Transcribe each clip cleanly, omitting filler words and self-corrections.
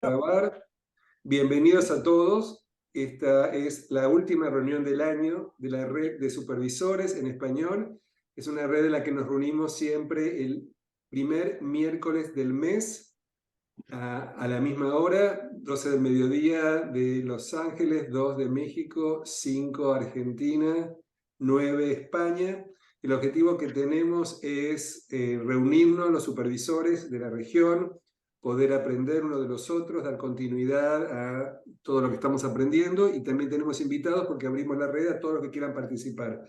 Grabar. Bienvenidos a todos. Esta es la última reunión del año de la red de supervisores en español. Es una red en la que nos reunimos siempre el primer miércoles del mes a la misma hora, 12 del mediodía de Los Ángeles, 2 de México, 5 Argentina, 9 España. El objetivo que tenemos es reunirnos los supervisores de la región, poder aprender uno de los otros, dar continuidad a todo lo que estamos aprendiendo, y también tenemos invitados porque abrimos la red a todos los que quieran participar.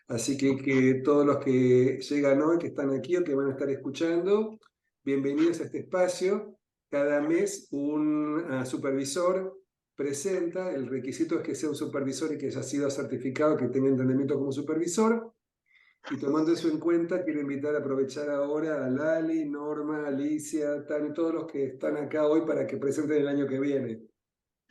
Así que todos los que llegan hoy, que están aquí o que van a estar escuchando, bienvenidos a este espacio. Cada mes un supervisor presenta, el requisito es que sea un supervisor y que haya sido certificado, que tenga entrenamiento como supervisor. Y tomando eso en cuenta, quiero invitar a aprovechar ahora a Lali, Norma, Alicia, Tani, todos los que están acá hoy para que presenten el año que viene.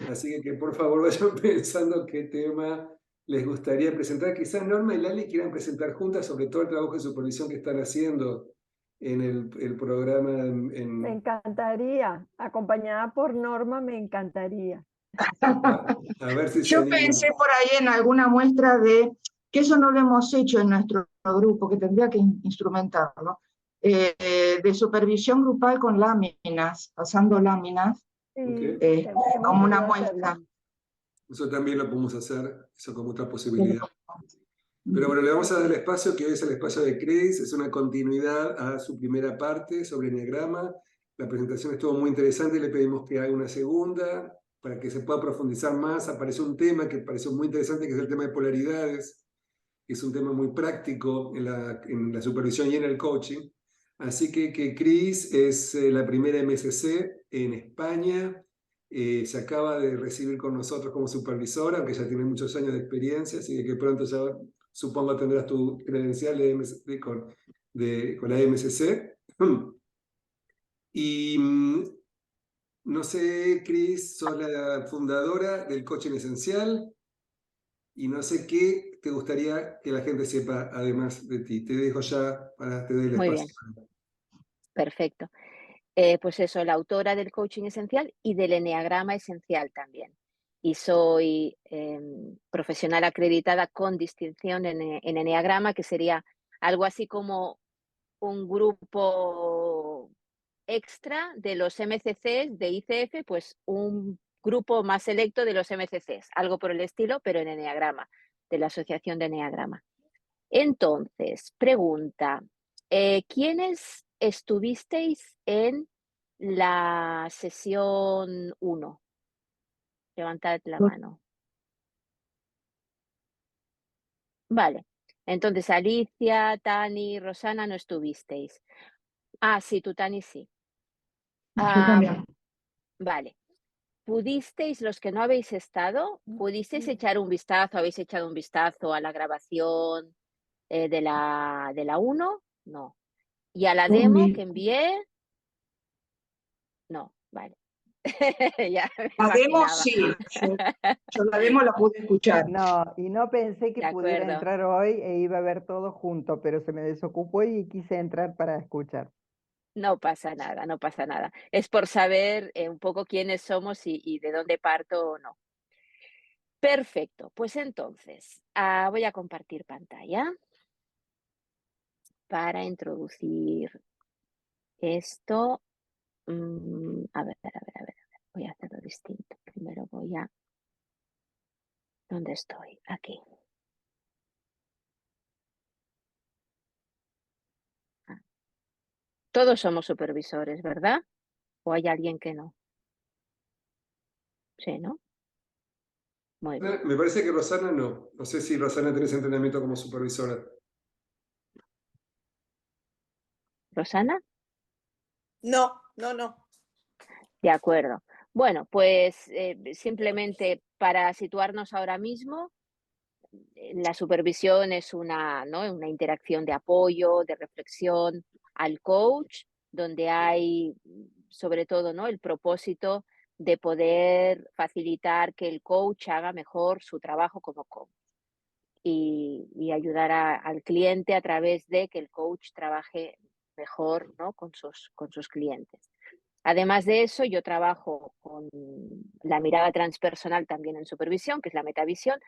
Así que por favor vayan pensando qué tema les gustaría presentar. Quizás Norma y Lali quieran presentar juntas sobre todo el trabajo de supervisión que están haciendo en el programa. Me encantaría, acompañada por Norma, me encantaría. A ver si se Yo animan. pensé por ahí en alguna muestra que eso no lo hemos hecho en nuestro grupo, que tendría que instrumentarlo, de supervisión grupal con láminas, pasando láminas, Okay. como una muestra. Eso también lo podemos hacer, eso como otra posibilidad. Pero bueno, le vamos a dar el espacio, que hoy es el espacio de Chris, es una continuidad a su primera parte sobre Enneagrama. La presentación estuvo muy interesante, le pedimos que haga una segunda para que se pueda profundizar más. Apareció un tema que pareció muy interesante, que es el tema de polaridades, que es un tema muy práctico en la supervisión y en el coaching. Así que Chris es la primera MSC en España. Se acaba de recibir con nosotros como supervisora, aunque ya tiene muchos años de experiencia, así que pronto ya supongo tendrás tu credencial con la MSC. Y no sé, Chris, sos la fundadora del Coaching Esencial y no sé qué te gustaría que la gente sepa además de ti. Te dejo ya para te doy el Muy espacio. bien, perfecto. Pues eso, la autora del Coaching Esencial y del Enneagrama Esencial también. Y soy profesional acreditada con distinción en Enneagrama, que sería algo así como un grupo extra de los MCCs de ICF, pues un grupo más selecto de los MCCs, algo por el estilo, pero en Enneagrama, de la Asociación de Enneagrama. Entonces, pregunta, ¿quiénes estuvisteis en la sesión 1? Levantad la mano. Vale. Entonces, Alicia, Tani, Rosana, no estuvisteis. Ah, sí, tú, Tani, sí. Yo también. Vale. ¿Pudisteis, los que no habéis estado, pudisteis echar un vistazo, habéis echado un vistazo a la grabación de la 1? No. ¿Y a la demo que envié? No, vale. Ya me La demo imaginaba. sí, yo la demo la pude escuchar. No, y no pensé que De pudiera acuerdo. entrar hoy e iba a ver todo junto, pero se me desocupó y quise entrar para escuchar. No pasa nada, no pasa nada. Es por saber un poco quiénes somos y de dónde parto o no. Perfecto, pues entonces voy a compartir pantalla para introducir esto. A ver, voy a hacerlo distinto. Primero voy a... ¿Dónde estoy? Aquí. Todos somos supervisores, ¿verdad? ¿O hay alguien que no? Sí, ¿no? Muy bien. Me parece que Rosana no. No sé si Rosana tenés entrenamiento como supervisora. ¿Rosana? No. De acuerdo. Bueno, pues simplemente para situarnos ahora mismo, la supervisión es una interacción de apoyo, de reflexión al coach, donde hay sobre todo, ¿no?, el propósito de poder facilitar que el coach haga mejor su trabajo como coach y ayudar al cliente a través de que el coach trabaje mejor, ¿no?, con sus clientes. Además de eso, yo trabajo con la mirada transpersonal también en supervisión, que es la metavisión,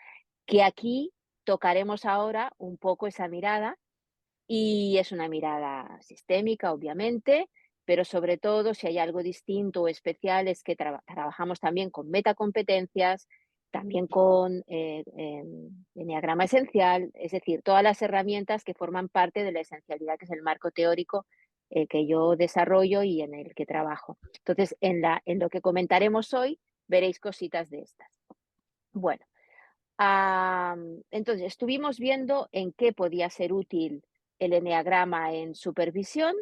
que aquí tocaremos ahora un poco esa mirada, y es una mirada sistémica, obviamente, pero sobre todo si hay algo distinto o especial es que trabajamos también con metacompetencias, también con eneagrama esencial, es decir, todas las herramientas que forman parte de la esencialidad, que es el marco teórico que yo desarrollo y en el que trabajo. Entonces, en lo que comentaremos hoy, veréis cositas de estas. Bueno, entonces estuvimos viendo en qué podía ser útil el eneagrama en supervisión,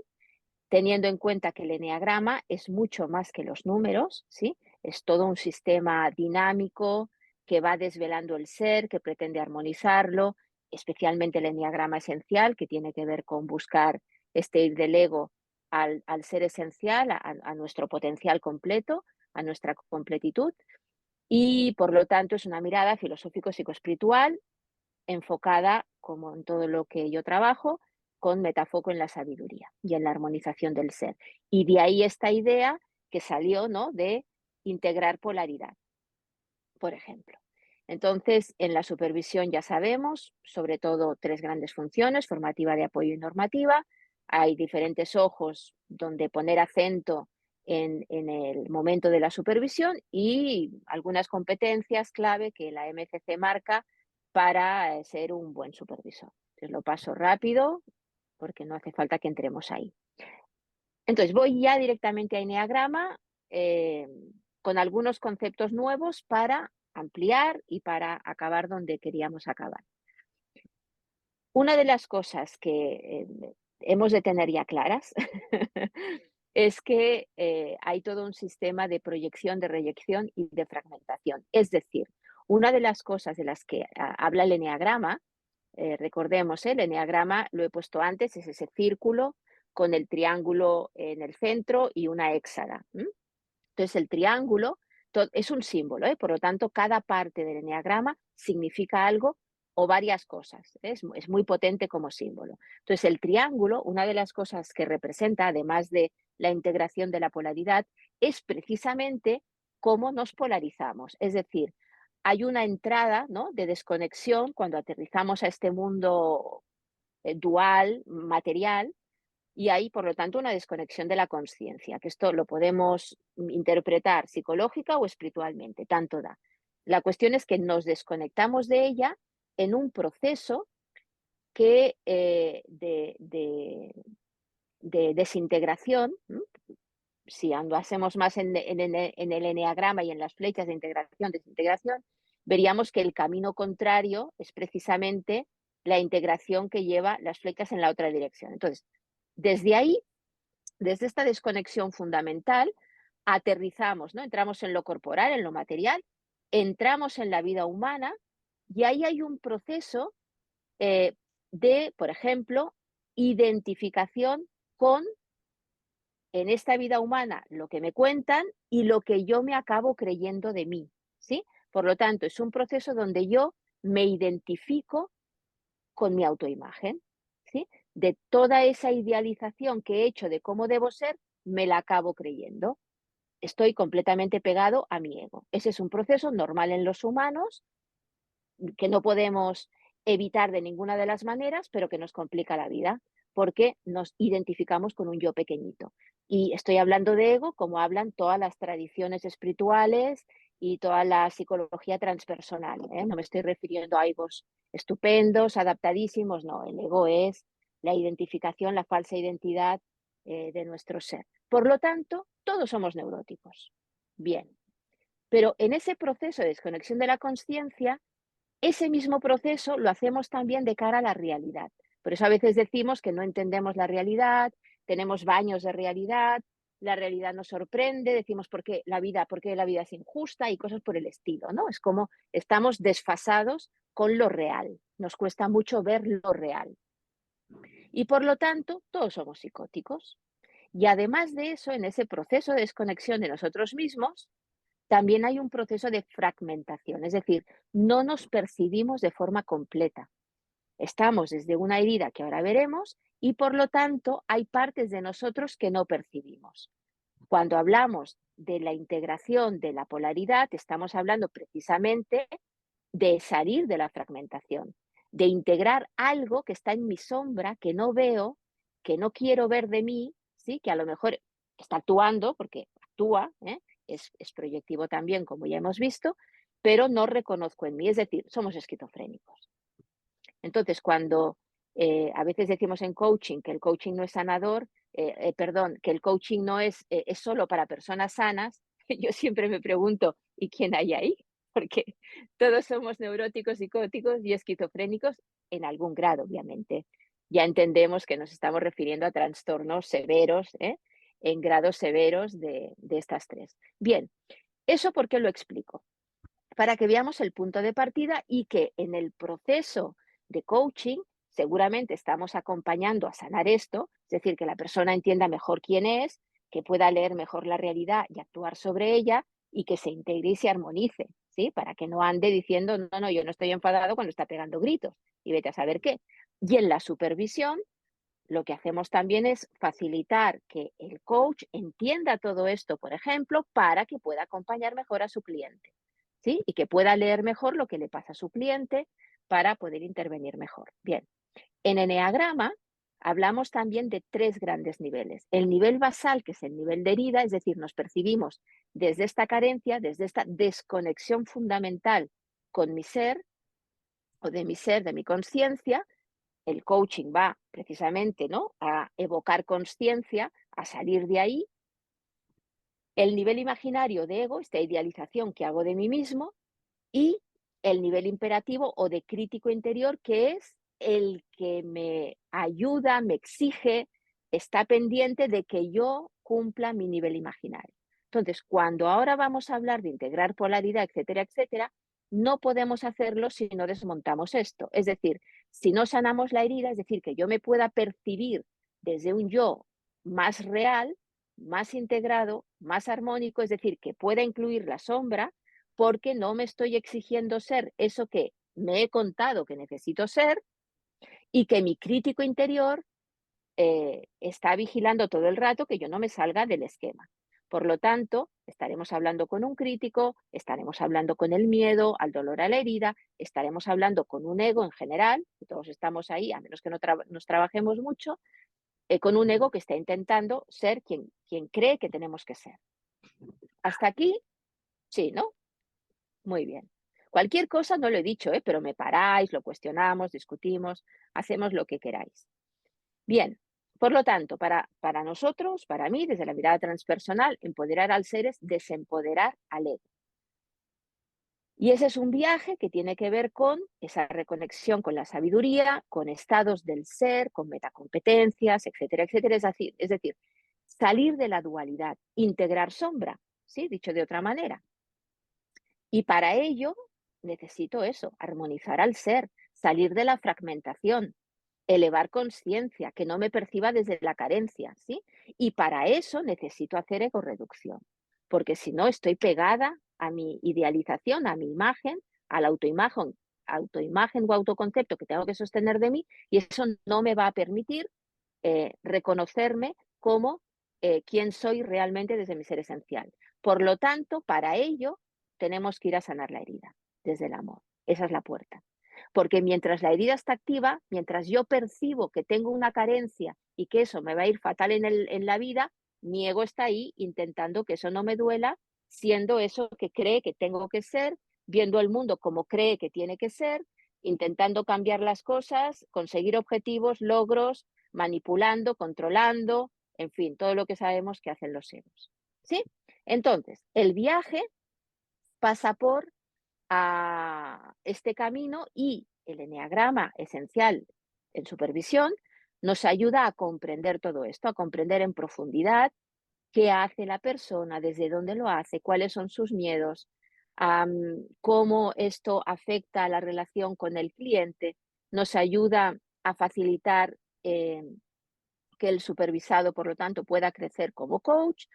teniendo en cuenta que el eneagrama es mucho más que los números, ¿sí? Es todo un sistema dinámico que va desvelando el ser, que pretende armonizarlo, especialmente el eneagrama esencial, que tiene que ver con buscar ir del ego al ser esencial, a nuestro potencial completo, a nuestra completitud. Y por lo tanto es una mirada filosófico-psicoespiritual enfocada, como en todo lo que yo trabajo, con metafoco en la sabiduría y en la armonización del ser. Y de ahí esta idea que salió, ¿no?, de integrar polaridad, por ejemplo. Entonces, en la supervisión ya sabemos, sobre todo, 3 grandes funciones: formativa, de apoyo y normativa. Hay diferentes ojos donde poner acento en el momento de la supervisión y algunas competencias clave que la MCC marca para ser un buen supervisor. Entonces lo paso rápido porque no hace falta que entremos ahí. Entonces voy ya directamente a eneagrama con algunos conceptos nuevos para ampliar y para acabar donde queríamos acabar. Una de las cosas que hemos de tener ya claras es que hay todo un sistema de proyección, de reyección y de fragmentación. Es decir, una de las cosas de las que habla el eneagrama, recordemos, el eneagrama, lo he puesto antes, es ese círculo con el triángulo en el centro y una héxaga. Entonces, el triángulo es un símbolo, por lo tanto, cada parte del eneagrama significa algo o varias cosas. Es muy potente como símbolo. Entonces, el triángulo, una de las cosas que representa, además de la integración de la polaridad, es precisamente cómo nos polarizamos. Es decir, hay una entrada, ¿no?, de desconexión cuando aterrizamos a este mundo dual, material, y hay, por lo tanto, una desconexión de la conciencia, que esto lo podemos interpretar psicológica o espiritualmente, tanto da. La cuestión es que nos desconectamos de ella en un proceso que de desintegración. Si andásemos más en el eneagrama y en las flechas de integración, desintegración, veríamos que el camino contrario es precisamente la integración que lleva las flechas en la otra dirección. Entonces, desde ahí, desde esta desconexión fundamental, aterrizamos, ¿no? Entramos en lo corporal, en lo material, entramos en la vida humana y ahí hay un proceso de, por ejemplo, identificación con, en esta vida humana, lo que me cuentan y lo que yo me acabo creyendo de mí, ¿sí? Por lo tanto, es un proceso donde yo me identifico con mi autoimagen, ¿sí? De toda esa idealización que he hecho de cómo debo ser, me la acabo creyendo. Estoy completamente pegado a mi ego. Ese es un proceso normal en los humanos que no podemos evitar de ninguna de las maneras, pero que nos complica la vida, porque nos identificamos con un yo pequeñito. Y estoy hablando de ego como hablan todas las tradiciones espirituales y toda la psicología transpersonal, ¿eh? No me estoy refiriendo a egos estupendos, adaptadísimos, no, el ego es la identificación, la falsa identidad de nuestro ser. Por lo tanto, todos somos neuróticos. Bien, pero en ese proceso de desconexión de la conciencia, ese mismo proceso lo hacemos también de cara a la realidad. Por eso a veces decimos que no entendemos la realidad, tenemos baños de realidad, la realidad nos sorprende, decimos por qué la vida es injusta y cosas por el estilo, ¿no? Es como estamos desfasados con lo real, nos cuesta mucho ver lo real. Y por lo tanto, todos somos psicóticos. Y además de eso, en ese proceso de desconexión de nosotros mismos, también hay un proceso de fragmentación, es decir, no nos percibimos de forma completa. Estamos desde una herida que ahora veremos y por lo tanto hay partes de nosotros que no percibimos. Cuando hablamos de la integración de la polaridad, estamos hablando precisamente de salir de la fragmentación, de integrar algo que está en mi sombra, que no veo, que no quiero ver de mí, ¿sí? Que a lo mejor está actuando, porque actúa, es proyectivo también, como ya hemos visto, pero no reconozco en mí, es decir, somos esquizofrénicos. Entonces, cuando a veces decimos en coaching que el coaching no es sanador, perdón, que el coaching no es solo para personas sanas, yo siempre me pregunto, ¿y quién hay ahí? Porque todos somos neuróticos, psicóticos y esquizofrénicos en algún grado, obviamente. Ya entendemos que nos estamos refiriendo a trastornos severos, en grados severos de estas tres. Bien, ¿eso por qué lo explico? Para que veamos el punto de partida y que en el proceso de coaching seguramente estamos acompañando a sanar esto, es decir, que la persona entienda mejor quién es, que pueda leer mejor la realidad y actuar sobre ella y que se integre y se armonice, ¿sí? Para que no ande diciendo, no, no, yo no estoy enfadado cuando está pegando gritos y vete a saber qué. Y en la supervisión, lo que hacemos también es facilitar que el coach entienda todo esto, por ejemplo, para que pueda acompañar mejor a su cliente, ¿sí? Y que pueda leer mejor lo que le pasa a su cliente para poder intervenir mejor. Bien, en Eneagrama hablamos también de 3 grandes niveles. El nivel basal, que es el nivel de herida, es decir, nos percibimos desde esta carencia, desde esta desconexión fundamental con mi ser, o de mi ser, de mi conciencia. El coaching va precisamente, ¿no?, a evocar conciencia, a salir de ahí. El nivel imaginario de ego, esta idealización que hago de mí mismo, y el nivel imperativo o de crítico interior, que es el que me ayuda, me exige, está pendiente de que yo cumpla mi nivel imaginario. Entonces, cuando ahora vamos a hablar de integrar polaridad, etcétera, etcétera, no podemos hacerlo si no desmontamos esto. Es decir, si no sanamos la herida, es decir, que yo me pueda percibir desde un yo más real, más integrado, más armónico, es decir, que pueda incluir la sombra, porque no me estoy exigiendo ser eso que me he contado que necesito ser y que mi crítico interior está vigilando todo el rato que yo no me salga del esquema. Por lo tanto, estaremos hablando con un crítico, estaremos hablando con el miedo, al dolor, a la herida, estaremos hablando con un ego en general, que todos estamos ahí, a menos que no nos trabajemos mucho, con un ego que está intentando ser quien cree que tenemos que ser. Hasta aquí, sí, ¿no? Muy bien. Cualquier cosa, no lo he dicho, pero me paráis, lo cuestionamos, discutimos, hacemos lo que queráis. Bien, por lo tanto, para nosotros, para mí, desde la mirada transpersonal, empoderar al ser es desempoderar al ego. Y ese es un viaje que tiene que ver con esa reconexión con la sabiduría, con estados del ser, con metacompetencias, etcétera, etcétera. Es decir, salir de la dualidad, integrar sombra, ¿sí? Dicho de otra manera. Y para ello necesito eso, armonizar al ser, salir de la fragmentación, elevar conciencia, que no me perciba desde la carencia, ¿sí? Y para eso necesito hacer ego-reducción, porque si no estoy pegada a mi idealización, a mi imagen, a la autoimagen o autoconcepto que tengo que sostener de mí, y eso no me va a permitir reconocerme como quien soy realmente desde mi ser esencial. Por lo tanto, para ello tenemos que ir a sanar la herida desde el amor. Esa es la puerta. Porque mientras la herida está activa, mientras yo percibo que tengo una carencia y que eso me va a ir fatal en la vida, mi ego está ahí intentando que eso no me duela, siendo eso que cree que tengo que ser, viendo el mundo como cree que tiene que ser, intentando cambiar las cosas, conseguir objetivos, logros, manipulando, controlando, en fin, todo lo que sabemos que hacen los egos. ¿Sí? Entonces, el viaje pasa por este camino y el eneagrama esencial en supervisión nos ayuda a comprender todo esto, a comprender en profundidad qué hace la persona, desde dónde lo hace, cuáles son sus miedos, cómo esto afecta a la relación con el cliente, nos ayuda a facilitar que el supervisado, por lo tanto, pueda crecer como coach,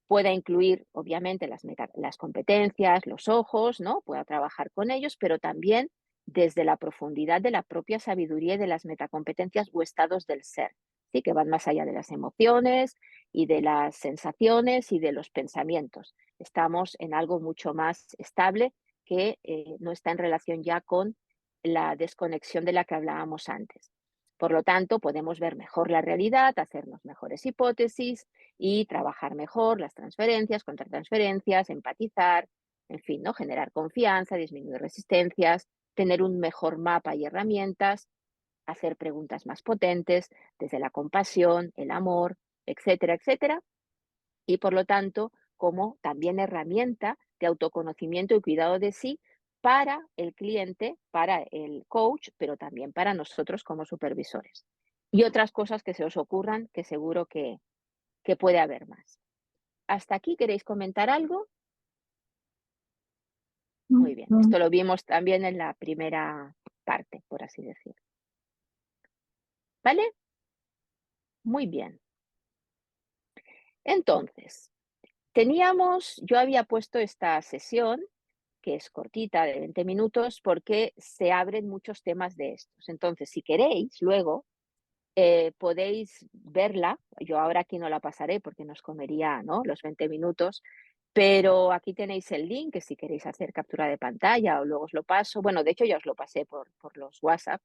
pueda incluir, obviamente, las competencias, los ojos, ¿no? Pueda trabajar con ellos, pero también desde la profundidad de la propia sabiduría y de las metacompetencias o estados del ser, ¿sí? Que van más allá de las emociones y de las sensaciones y de los pensamientos. Estamos en algo mucho más estable que no está en relación ya con la desconexión de la que hablábamos antes. Por lo tanto, podemos ver mejor la realidad, hacernos mejores hipótesis y trabajar mejor las transferencias, contratransferencias, empatizar, en fin, ¿no? Generar confianza, disminuir resistencias, tener un mejor mapa y herramientas, hacer preguntas más potentes desde la compasión, el amor, etcétera, etcétera. Y por lo tanto, como también herramienta de autoconocimiento y cuidado de sí para el cliente, para el coach, pero también para nosotros como supervisores. Y otras cosas que se os ocurran, que seguro que puede haber más. ¿Hasta aquí queréis comentar algo? Muy bien, esto lo vimos también en la primera parte, por así decirlo. ¿Vale? Muy bien. Entonces, yo había puesto esta sesión, que es cortita, de 20 minutos, porque se abren muchos temas de estos. Entonces, si queréis, luego podéis verla. Yo ahora aquí no la pasaré porque nos comería, ¿no?, los 20 minutos, pero aquí tenéis el link, que si queréis hacer captura de pantalla o luego os lo paso. Bueno, de hecho ya os lo pasé por los WhatsApp.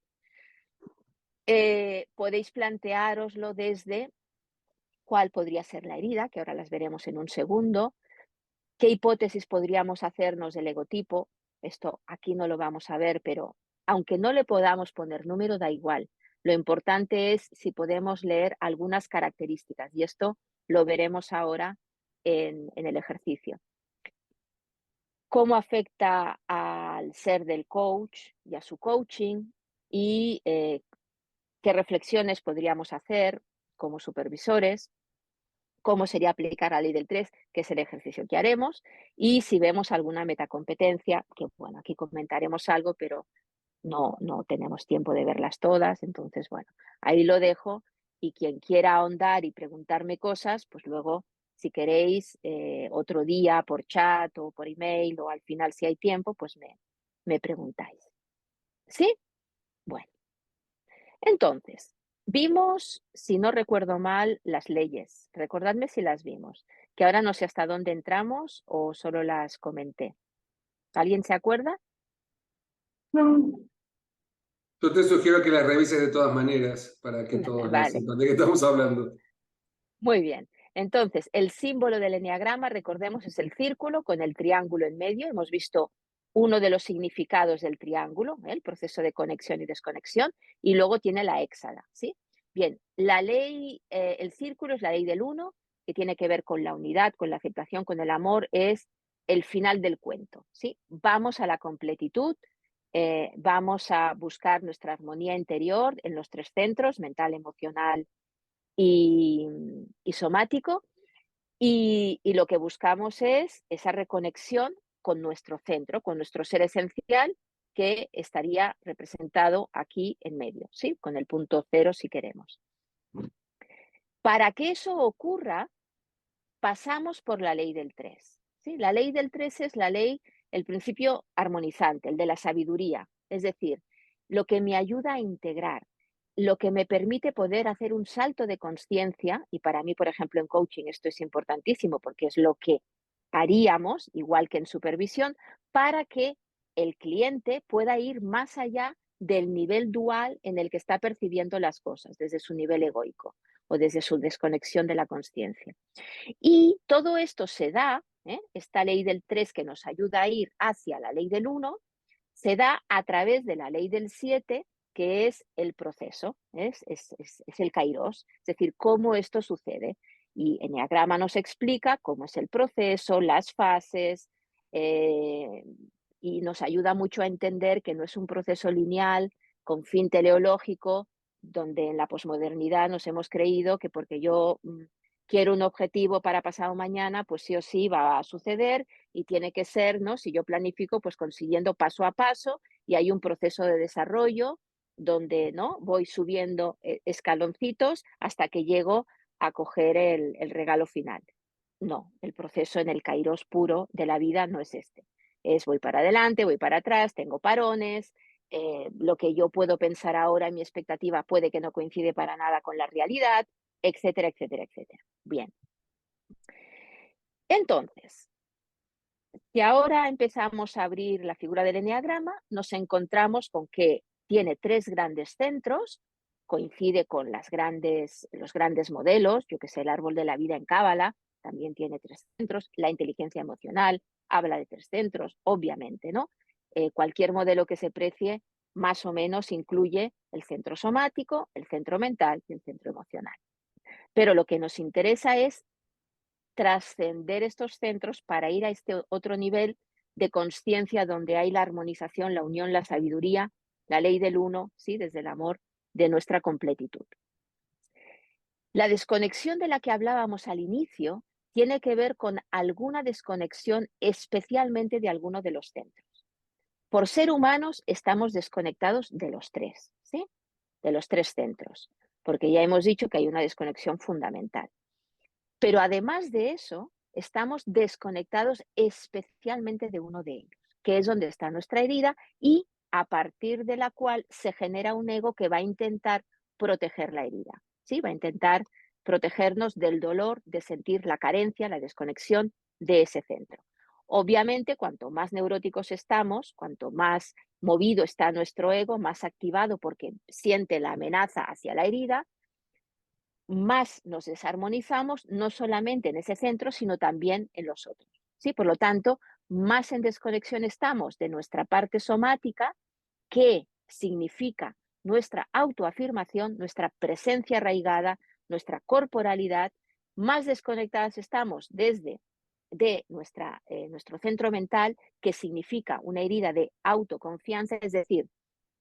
Podéis planteároslo desde cuál podría ser la herida, que ahora las veremos en un segundo, qué hipótesis podríamos hacernos del egotipo. Esto aquí no lo vamos a ver, pero aunque no le podamos poner número, da igual. Lo importante es si podemos leer algunas características, y esto lo veremos ahora en el ejercicio. Cómo afecta al ser del coach y a su coaching, y qué reflexiones podríamos hacer como supervisores, cómo sería aplicar la ley del 3, que es el ejercicio que haremos, y si vemos alguna metacompetencia, que bueno, aquí comentaremos algo, pero no tenemos tiempo de verlas todas. Entonces, bueno, ahí lo dejo, y quien quiera ahondar y preguntarme cosas, pues luego, si queréis, otro día por chat o por email, o al final si hay tiempo, pues me preguntáis. ¿Sí? Bueno. Entonces, vimos, si no recuerdo mal, las leyes. Recordadme si las vimos, que ahora no sé hasta dónde entramos o solo las comenté. ¿Alguien se acuerda? Yo te sugiero que la revises de todas maneras para que todos la Vale, sepan de qué estamos hablando. muy bien. Entonces, el símbolo del eneagrama, recordemos, es el círculo con el triángulo en medio. Hemos visto uno de los significados del triángulo, el proceso de conexión y desconexión, y luego tiene la éxada, ¿sí? Bien, la ley, el círculo es la ley del 1, que tiene que ver con la unidad, con la aceptación, con el amor, es el final del cuento, ¿sí? Vamos a la completitud, vamos a buscar nuestra armonía interior en los 3 centros, mental, emocional y somático, y lo que buscamos es esa reconexión con nuestro centro, con nuestro ser esencial, que estaría representado aquí en medio, ¿sí? Con el punto 0 si queremos. Para que eso ocurra, pasamos por la ley del 3, ¿sí? La ley del 3 es la ley, el principio armonizante, el de la sabiduría, es decir, lo que me ayuda a integrar, lo que me permite poder hacer un salto de conciencia. Y para mí, por ejemplo, en coaching esto es importantísimo, porque es lo que haríamos, igual que en supervisión, para que el cliente pueda ir más allá del nivel dual en el que está percibiendo las cosas, desde su nivel egoico o desde su desconexión de la conciencia. Y todo esto se da, esta ley del 3 que nos ayuda a ir hacia la ley del 1, se da a través de la ley del 7, que es el proceso, es el kairos, es decir, cómo esto sucede. Y Eneagrama nos explica cómo es el proceso, las fases, y nos ayuda mucho a entender que no es un proceso lineal con fin teleológico, donde en la posmodernidad nos hemos creído que porque yo quiero un objetivo para pasado mañana, pues sí o sí va a suceder, y tiene que ser, ¿no? Si yo planifico, pues consiguiendo paso a paso, y hay un proceso de desarrollo donde, ¿no?, voy subiendo escaloncitos hasta que llego a coger el regalo final. No, el proceso en el kairos puro de la vida no es este. Es voy para adelante, voy para atrás, tengo parones, lo que yo puedo pensar ahora en mi expectativa puede que no coincide para nada con la realidad, etcétera, etcétera, etcétera. Bien. Entonces, si ahora empezamos a abrir la figura del eneagrama, nos encontramos con que tiene 3 grandes centros, coincide con los grandes modelos, yo que sé, el árbol de la vida en Cábala también tiene 3 centros, la inteligencia emocional habla de 3 centros, obviamente, ¿no? Cualquier modelo que se precie más o menos incluye el centro somático, el centro mental y el centro emocional. Pero lo que nos interesa es trascender estos centros para ir a este otro nivel de conciencia donde hay la armonización, la unión, la sabiduría, la ley del uno, ¿sí? Desde el amor de nuestra completitud. La desconexión de la que hablábamos al inicio tiene que ver con alguna desconexión especialmente de alguno de los centros. Por ser humanos estamos desconectados de los 3, ¿sí? De los 3 centros, porque ya hemos dicho que hay una desconexión fundamental. Pero además de eso, estamos desconectados especialmente de uno de ellos, que es donde está nuestra herida y a partir de la cual se genera un ego que va a intentar proteger la herida, ¿sí? Va a intentar protegernos del dolor, de sentir la carencia, la desconexión de ese centro. Obviamente, cuanto más neuróticos estamos, cuanto más movido está nuestro ego, más activado porque siente la amenaza hacia la herida, más nos desarmonizamos, no solamente en ese centro, sino también en los otros, ¿sí? Por lo tanto, más en desconexión estamos de nuestra parte somática, que significa nuestra autoafirmación, nuestra presencia arraigada, nuestra corporalidad, más desconectadas estamos desde nuestro centro mental, que significa una herida de autoconfianza, es decir,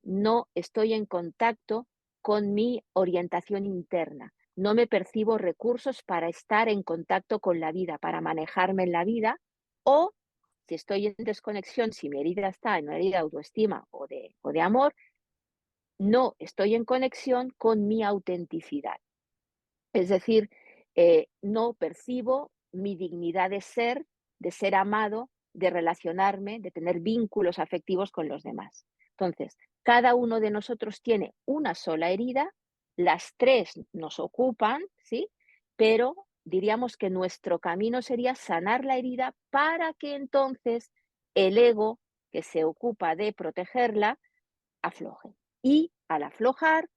no estoy en contacto con mi orientación interna. No me percibo recursos para estar en contacto con la vida, para manejarme en la vida, o si estoy en desconexión, si mi herida está en una herida de autoestima o de amor, no estoy en conexión con mi autenticidad. Es decir, no percibo mi dignidad de ser amado, de relacionarme, de tener vínculos afectivos con los demás. Entonces, cada uno de nosotros tiene una sola herida, las 3 nos ocupan, ¿sí? Pero diríamos que nuestro camino sería sanar la herida para que entonces el ego que se ocupa de protegerla afloje. Y al aflojar,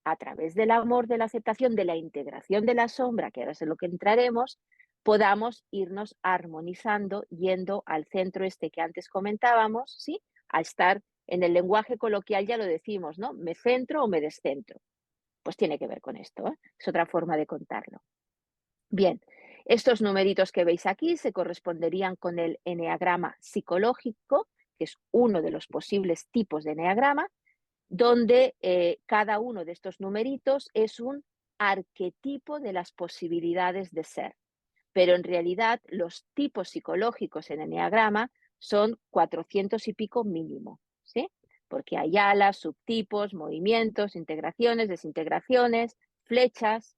a través del amor, de la aceptación, de la integración de la sombra, que ahora es en lo que entraremos, podamos irnos armonizando, yendo al centro este que antes comentábamos, ¿sí? A estar en el lenguaje coloquial, ya lo decimos, ¿no? ¿Me centro o me descentro? Pues tiene que ver con esto, ¿eh? Es otra forma de contarlo. Bien, estos numeritos que veis aquí se corresponderían con el eneagrama psicológico, que es uno de los posibles tipos de eneagrama, donde cada uno de estos numeritos es un arquetipo de las posibilidades de ser. Pero en realidad los tipos psicológicos en eneagrama son 400 y pico mínimo, ¿sí? Porque hay alas, subtipos, movimientos, integraciones, desintegraciones, flechas,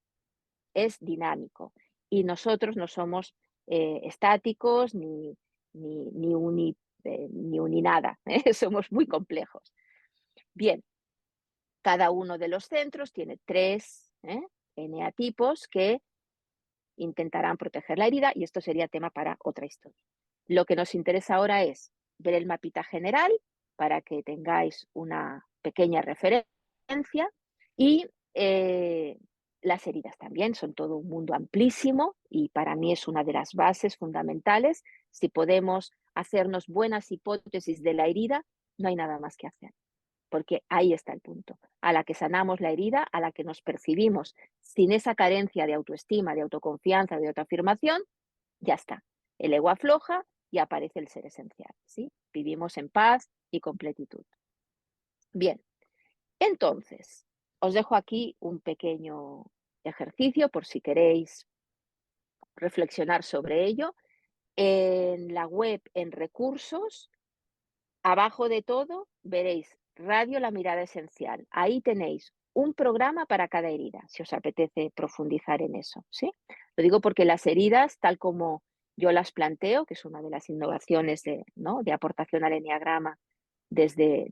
es dinámico. Y nosotros no somos estáticos ni uni nada, ¿eh? Somos muy complejos. Bien, cada uno de los centros tiene 3 eneatipos que intentarán proteger la herida y esto sería tema para otra historia. Lo que nos interesa ahora es ver el mapita general para que tengáis una pequeña referencia y las heridas también son todo un mundo amplísimo y para mí es una de las bases fundamentales. Si podemos hacernos buenas hipótesis de la herida, no hay nada más que hacer. Porque ahí está el punto. A la que sanamos la herida, a la que nos percibimos sin esa carencia de autoestima, de autoconfianza, de autoafirmación, ya está. El ego afloja y aparece el ser esencial, ¿sí? Vivimos en paz y completitud. Bien, entonces, os dejo aquí un pequeño ejercicio por si queréis reflexionar sobre ello. En la web, en recursos, abajo de todo veréis Radio La Mirada Esencial. Ahí tenéis un programa para cada herida, si os apetece profundizar en eso, ¿sí? Lo digo porque las heridas, tal como yo las planteo, que es una de las innovaciones de aportación al eneagrama desde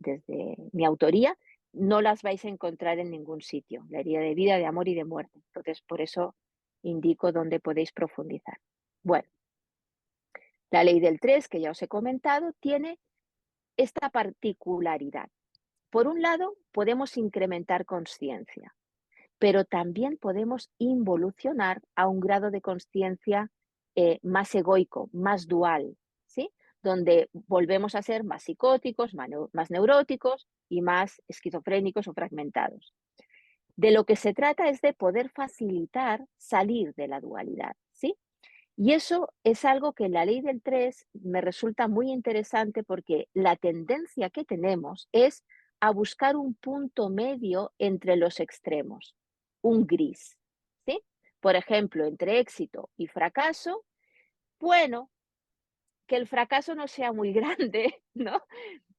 mi autoría, no las vais a encontrar en ningún sitio. La herida de vida, de amor y de muerte. Entonces, por eso indico dónde podéis profundizar. Bueno, la ley del 3, que ya os he comentado, tiene esta particularidad. Por un lado, podemos incrementar consciencia, pero también podemos involucionar a un grado de consciencia más egoico, más dual, ¿sí? Donde volvemos a ser más psicóticos, más neuróticos y más esquizofrénicos o fragmentados. De lo que se trata es de poder facilitar salir de la dualidad, ¿sí? Y eso es algo que en la ley del 3 me resulta muy interesante porque la tendencia que tenemos es a buscar un punto medio entre los extremos, un gris, ¿sí? Por ejemplo, entre éxito y fracaso, bueno, que el fracaso no sea muy grande, ¿no?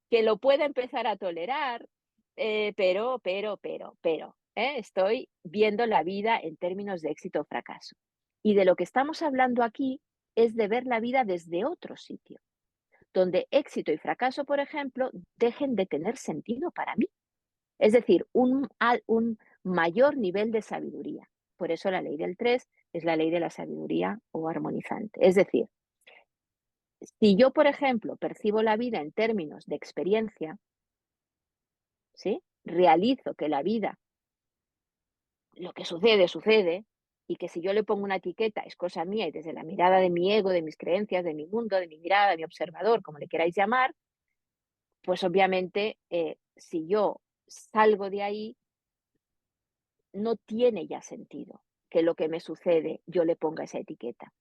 Que lo pueda empezar a tolerar, pero, estoy viendo la vida en términos de éxito o fracaso. Y de lo que estamos hablando aquí es de ver la vida desde otro sitio, donde éxito y fracaso, por ejemplo, dejen de tener sentido para mí. Es decir, un mayor nivel de sabiduría. Por eso la ley del 3 es la ley de la sabiduría o armonizante. Es decir, si yo, por ejemplo, percibo la vida en términos de experiencia, ¿sí? Realizo que la vida, lo que sucede, sucede, y que si yo le pongo una etiqueta es cosa mía y desde la mirada de mi ego, de mis creencias, de mi mundo, de mi mirada, de mi observador, como le queráis llamar, pues obviamente si yo salgo de ahí, no tiene ya sentido que lo que me sucede yo le ponga esa etiqueta.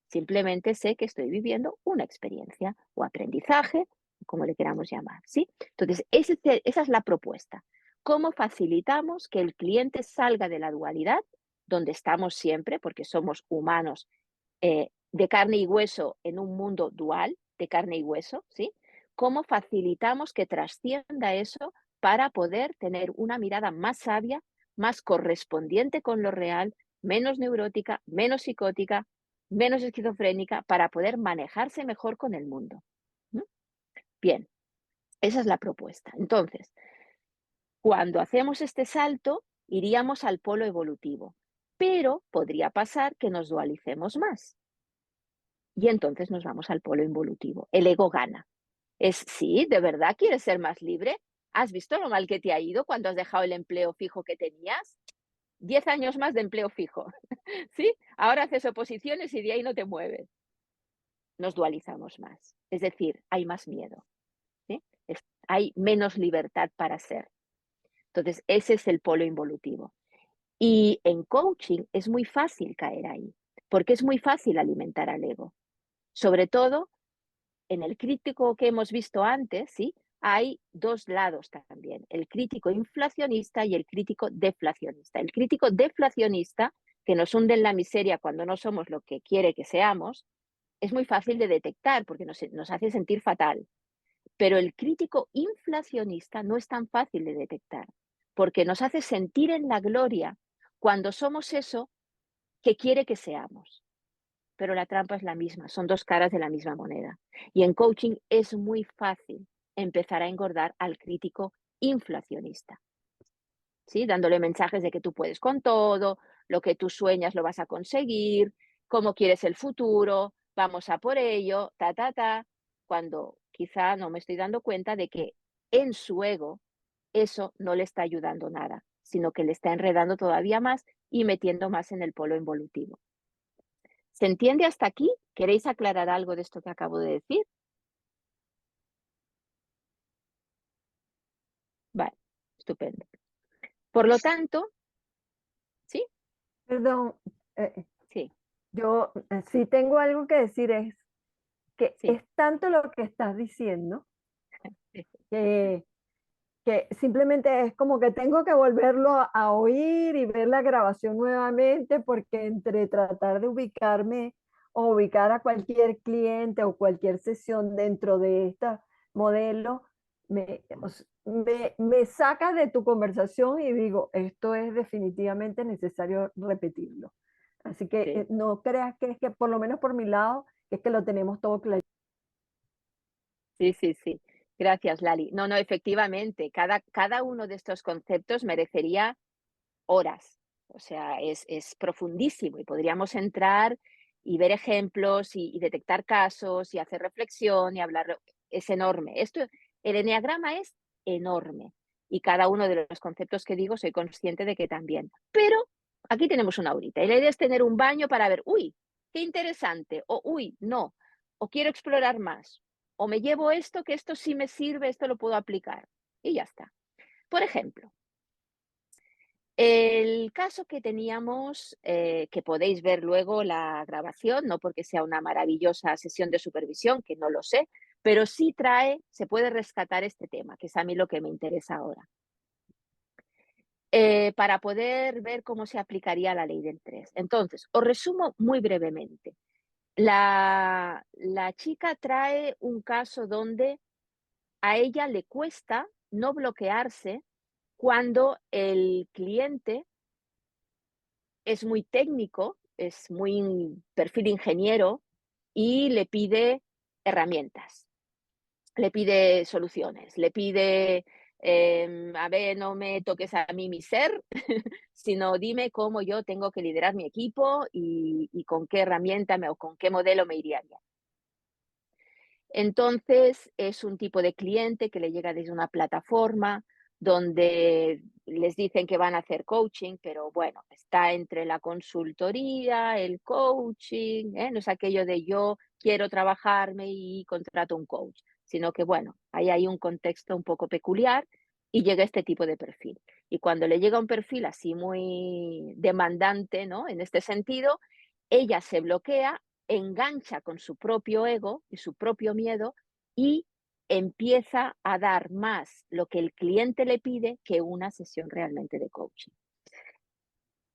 Simplemente sé que estoy viviendo una experiencia o aprendizaje, como le queramos llamar, ¿sí? Entonces, esa es la propuesta. ¿Cómo facilitamos que el cliente salga de la dualidad, donde estamos siempre, porque somos humanos de carne y hueso en un mundo dual, de carne y hueso, ¿sí? ¿Cómo facilitamos que trascienda eso para poder tener una mirada más sabia, más correspondiente con lo real, menos neurótica, menos psicótica, menos esquizofrénica, para poder manejarse mejor con el mundo? ¿No? Bien, esa es la propuesta. Entonces, cuando hacemos este salto, iríamos al polo evolutivo, pero podría pasar que nos dualicemos más. Y entonces nos vamos al polo involutivo. El ego gana. Sí, ¿de verdad quieres ser más libre? ¿Has visto lo mal que te ha ido cuando has dejado el empleo fijo que tenías? 10 años más de empleo fijo, ¿sí? Ahora haces oposiciones y de ahí no te mueves. Nos dualizamos más. Es decir, hay más miedo, ¿sí? Hay menos libertad para ser. Entonces, ese es el polo involutivo. Y en coaching es muy fácil caer ahí, porque es muy fácil alimentar al ego. Sobre todo en el crítico que hemos visto antes, ¿sí? Hay dos lados también, el crítico inflacionista y el crítico deflacionista. El crítico deflacionista, que nos hunde en la miseria cuando no somos lo que quiere que seamos, es muy fácil de detectar porque nos hace sentir fatal. Pero el crítico inflacionista no es tan fácil de detectar, porque nos hace sentir en la gloria cuando somos eso que quiere que seamos. Pero la trampa es la misma, son dos caras de la misma moneda. Y en coaching es muy fácil empezar a engordar al crítico inflacionista, ¿sí? Dándole mensajes de que tú puedes con todo, lo que tú sueñas lo vas a conseguir, cómo quieres el futuro, vamos a por ello, cuando quizá no me estoy dando cuenta de que en su ego eso no le está ayudando nada, sino que le está enredando todavía más y metiendo más en el polo involutivo. ¿Se entiende hasta aquí? ¿Queréis aclarar algo de esto que acabo de decir? Vale, estupendo. Por lo tanto, ¿sí? Perdón, Sí, yo sí tengo algo que decir, es que sí. es tanto lo que estás diciendo Sí, que, que simplemente es como que tengo que volverlo a oír y ver la grabación nuevamente porque entre tratar de ubicarme o ubicar a cualquier cliente o cualquier sesión dentro de este modelo, me saca de tu conversación y digo, esto es definitivamente necesario repetirlo. Así que sí. no creas que es que, por lo menos por mi lado, es que lo tenemos todo claro. Sí, sí, sí. Gracias, Lali. No, no, efectivamente, cada uno de estos conceptos merecería horas. O sea, es profundísimo y podríamos entrar y ver ejemplos y detectar casos y hacer reflexión y hablar. Es enorme. El eneagrama es enorme y cada uno de los conceptos que digo soy consciente de que también. Pero aquí tenemos una horita y la idea es tener un baño para ver, uy, qué interesante, o uy, no, o quiero explorar más, o me llevo esto, que esto sí me sirve, esto lo puedo aplicar. Y ya está. Por ejemplo, el caso que teníamos, que podéis ver luego la grabación, no porque sea una maravillosa sesión de supervisión, que no lo sé, pero sí se puede rescatar este tema, que es a mí lo que me interesa ahora, para poder ver cómo se aplicaría la ley del 3. Entonces, os resumo muy brevemente. La chica trae un caso donde a ella le cuesta no bloquearse cuando el cliente es muy técnico, es muy perfil ingeniero y le pide herramientas, le pide soluciones, le pide, a ver, no me toques a mí mi ser, sino dime cómo yo tengo que liderar mi equipo y con qué herramienta o con qué modelo me iría bien. Entonces, es un tipo de cliente que le llega desde una plataforma donde les dicen que van a hacer coaching, pero bueno, está entre la consultoría, el coaching, no es aquello de yo quiero trabajarme y contrato un coach, sino que bueno, ahí hay un contexto un poco peculiar y llega este tipo de perfil. Y cuando le llega un perfil así muy demandante, ¿no? En este sentido, ella se bloquea, engancha con su propio ego y su propio miedo y empieza a dar más lo que el cliente le pide que una sesión realmente de coaching.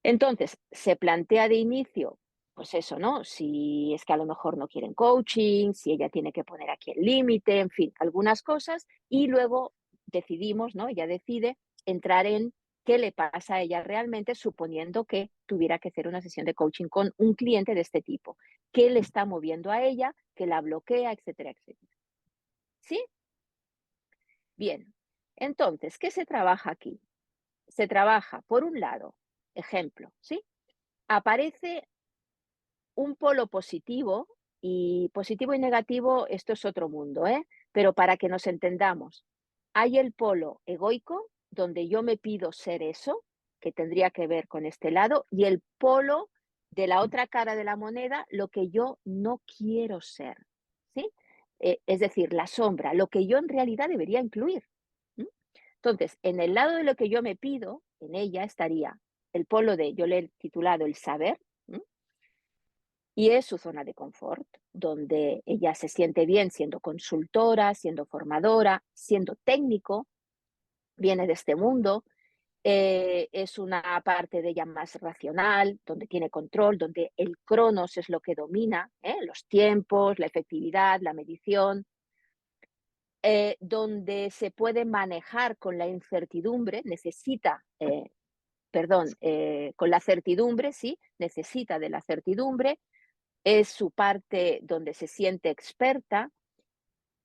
Entonces, se plantea de inicio, pues eso, ¿no? Si es que a lo mejor no quieren coaching, si ella tiene que poner aquí el límite, en fin, algunas cosas, y luego decidimos, ¿no? Ella decide entrar en qué le pasa a ella realmente, suponiendo que tuviera que hacer una sesión de coaching con un cliente de este tipo. ¿Qué le está moviendo a ella? ¿Qué la bloquea? Etcétera, etcétera. ¿Sí? Bien. Entonces, ¿qué se trabaja aquí? Se trabaja, por un lado, ejemplo, ¿sí? Aparece un polo positivo y negativo, esto es otro mundo, ¿eh? Pero para que nos entendamos, hay el polo egoico, donde yo me pido ser eso, que tendría que ver con este lado, y el polo de la otra cara de la moneda, lo que yo no quiero ser, ¿sí? Es decir, la sombra, lo que yo en realidad debería incluir. ¿M? Entonces, en el lado de lo que yo me pido, en ella estaría el polo de, yo le he titulado el saber, ¿m? Y es su zona de confort, donde ella se siente bien siendo consultora, siendo formadora, siendo técnico, viene de este mundo, es una parte de ella más racional, donde tiene control, donde el cronos es lo que domina, los tiempos, la efectividad, la medición, donde se puede manejar con la incertidumbre, con la certidumbre, sí, necesita de la certidumbre, es su parte donde se siente experta,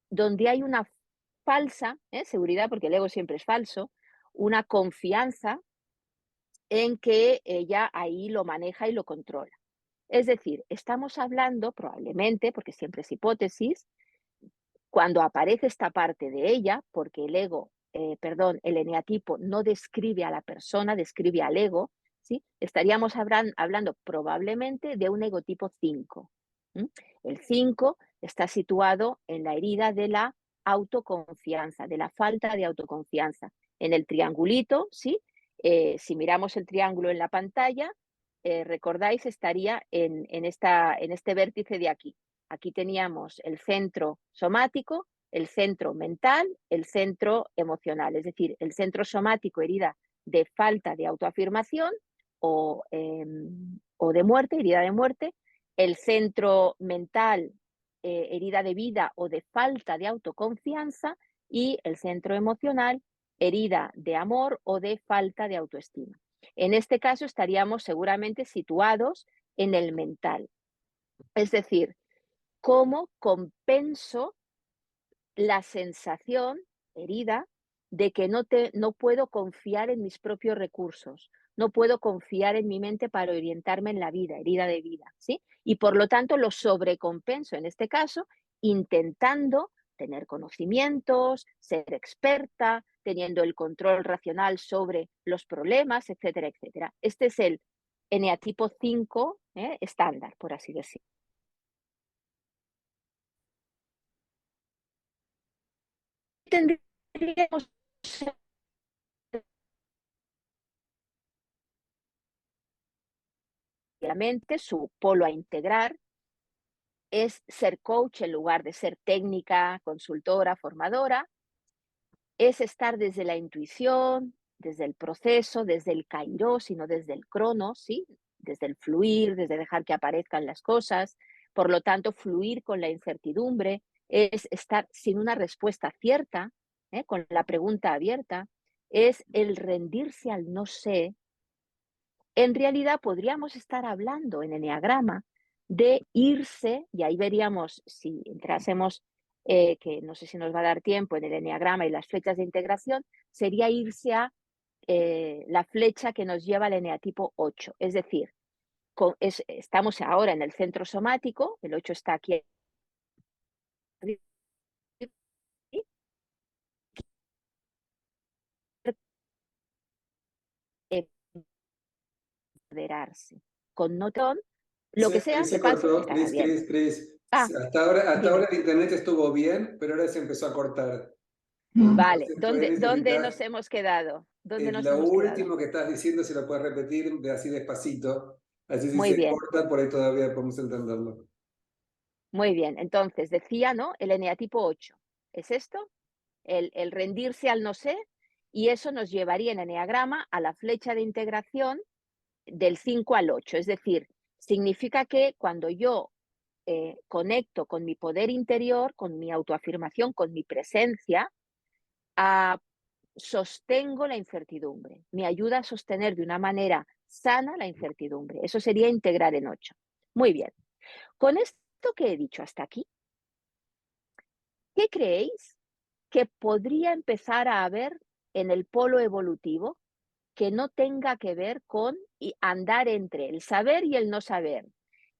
donde hay una falsa seguridad, porque el ego siempre es falso, una confianza en que ella ahí lo maneja y lo controla. Es decir, estamos hablando probablemente, porque siempre es hipótesis, cuando aparece esta parte de ella, porque el eneatipo no describe a la persona, describe al ego, ¿sí? Estaríamos hablando probablemente de un egotipo 5. El 5 está situado en la herida de la autoconfianza, de la falta de autoconfianza. En el triangulito, ¿sí? Si miramos el triángulo en la pantalla, recordáis, estaría en este vértice de aquí. Aquí teníamos el centro somático, el centro mental, el centro emocional, es decir, el centro somático, herida de falta de autoafirmación o de muerte, herida de muerte, el centro mental, herida de vida o de falta de autoconfianza, y el centro emocional, herida de amor o de falta de autoestima. En este caso estaríamos seguramente situados en el mental, es decir, cómo compenso la sensación, herida, de que no puedo confiar en mis propios recursos, no puedo confiar en mi mente para orientarme en la vida, herida de vida, ¿sí? Y por lo tanto lo sobrecompenso, en este caso, intentando tener conocimientos, ser experta, teniendo el control racional sobre los problemas, etcétera, etcétera. Este es el eneatipo 5 estándar, por así decirlo. Tendríamos obviamente su polo a integrar es ser coach en lugar de ser técnica, consultora, formadora, es estar desde la intuición, desde el proceso, desde el kairos, sino desde el cronos, ¿sí? Desde el fluir, desde dejar que aparezcan las cosas. Por lo tanto, fluir con la incertidumbre es estar sin una respuesta cierta, con la pregunta abierta, es el rendirse al no sé. En realidad podríamos estar hablando en eneagrama de irse, y ahí veríamos si entrásemos, que no sé si nos va a dar tiempo en el eneagrama y las flechas de integración, sería irse a la flecha que nos lleva al eneatipo 8. Es decir, estamos ahora en el centro somático, el 8 está aquí arriba, empoderarse. Con notón, lo que sea Se que pase, cortó, estará bien. Cris. Ah, Hasta dime. ahora el internet estuvo bien, pero ahora se empezó a cortar. Vale, Entonces, puedes ¿dónde necesitar nos hemos quedado? ¿Dónde nos lo hemos quedado? último que estás diciendo, si lo puedes repetir así despacito. Así si Muy se bien, corta, por ahí todavía podemos entenderlo. muy bien. Entonces, decía, ¿no? El eneatipo 8. ¿Es esto? El rendirse al no sé, y eso nos llevaría en eneagrama a la flecha de integración del 5 al 8. Es decir, significa que cuando yo conecto con mi poder interior, con mi autoafirmación, con mi presencia, sostengo la incertidumbre, me ayuda a sostener de una manera sana la incertidumbre. Eso sería integrar en 8. Muy bien. Con esto que he dicho hasta aquí, ¿qué creéis que podría empezar a haber en el polo evolutivo que no tenga que ver con andar entre el saber y el no saber?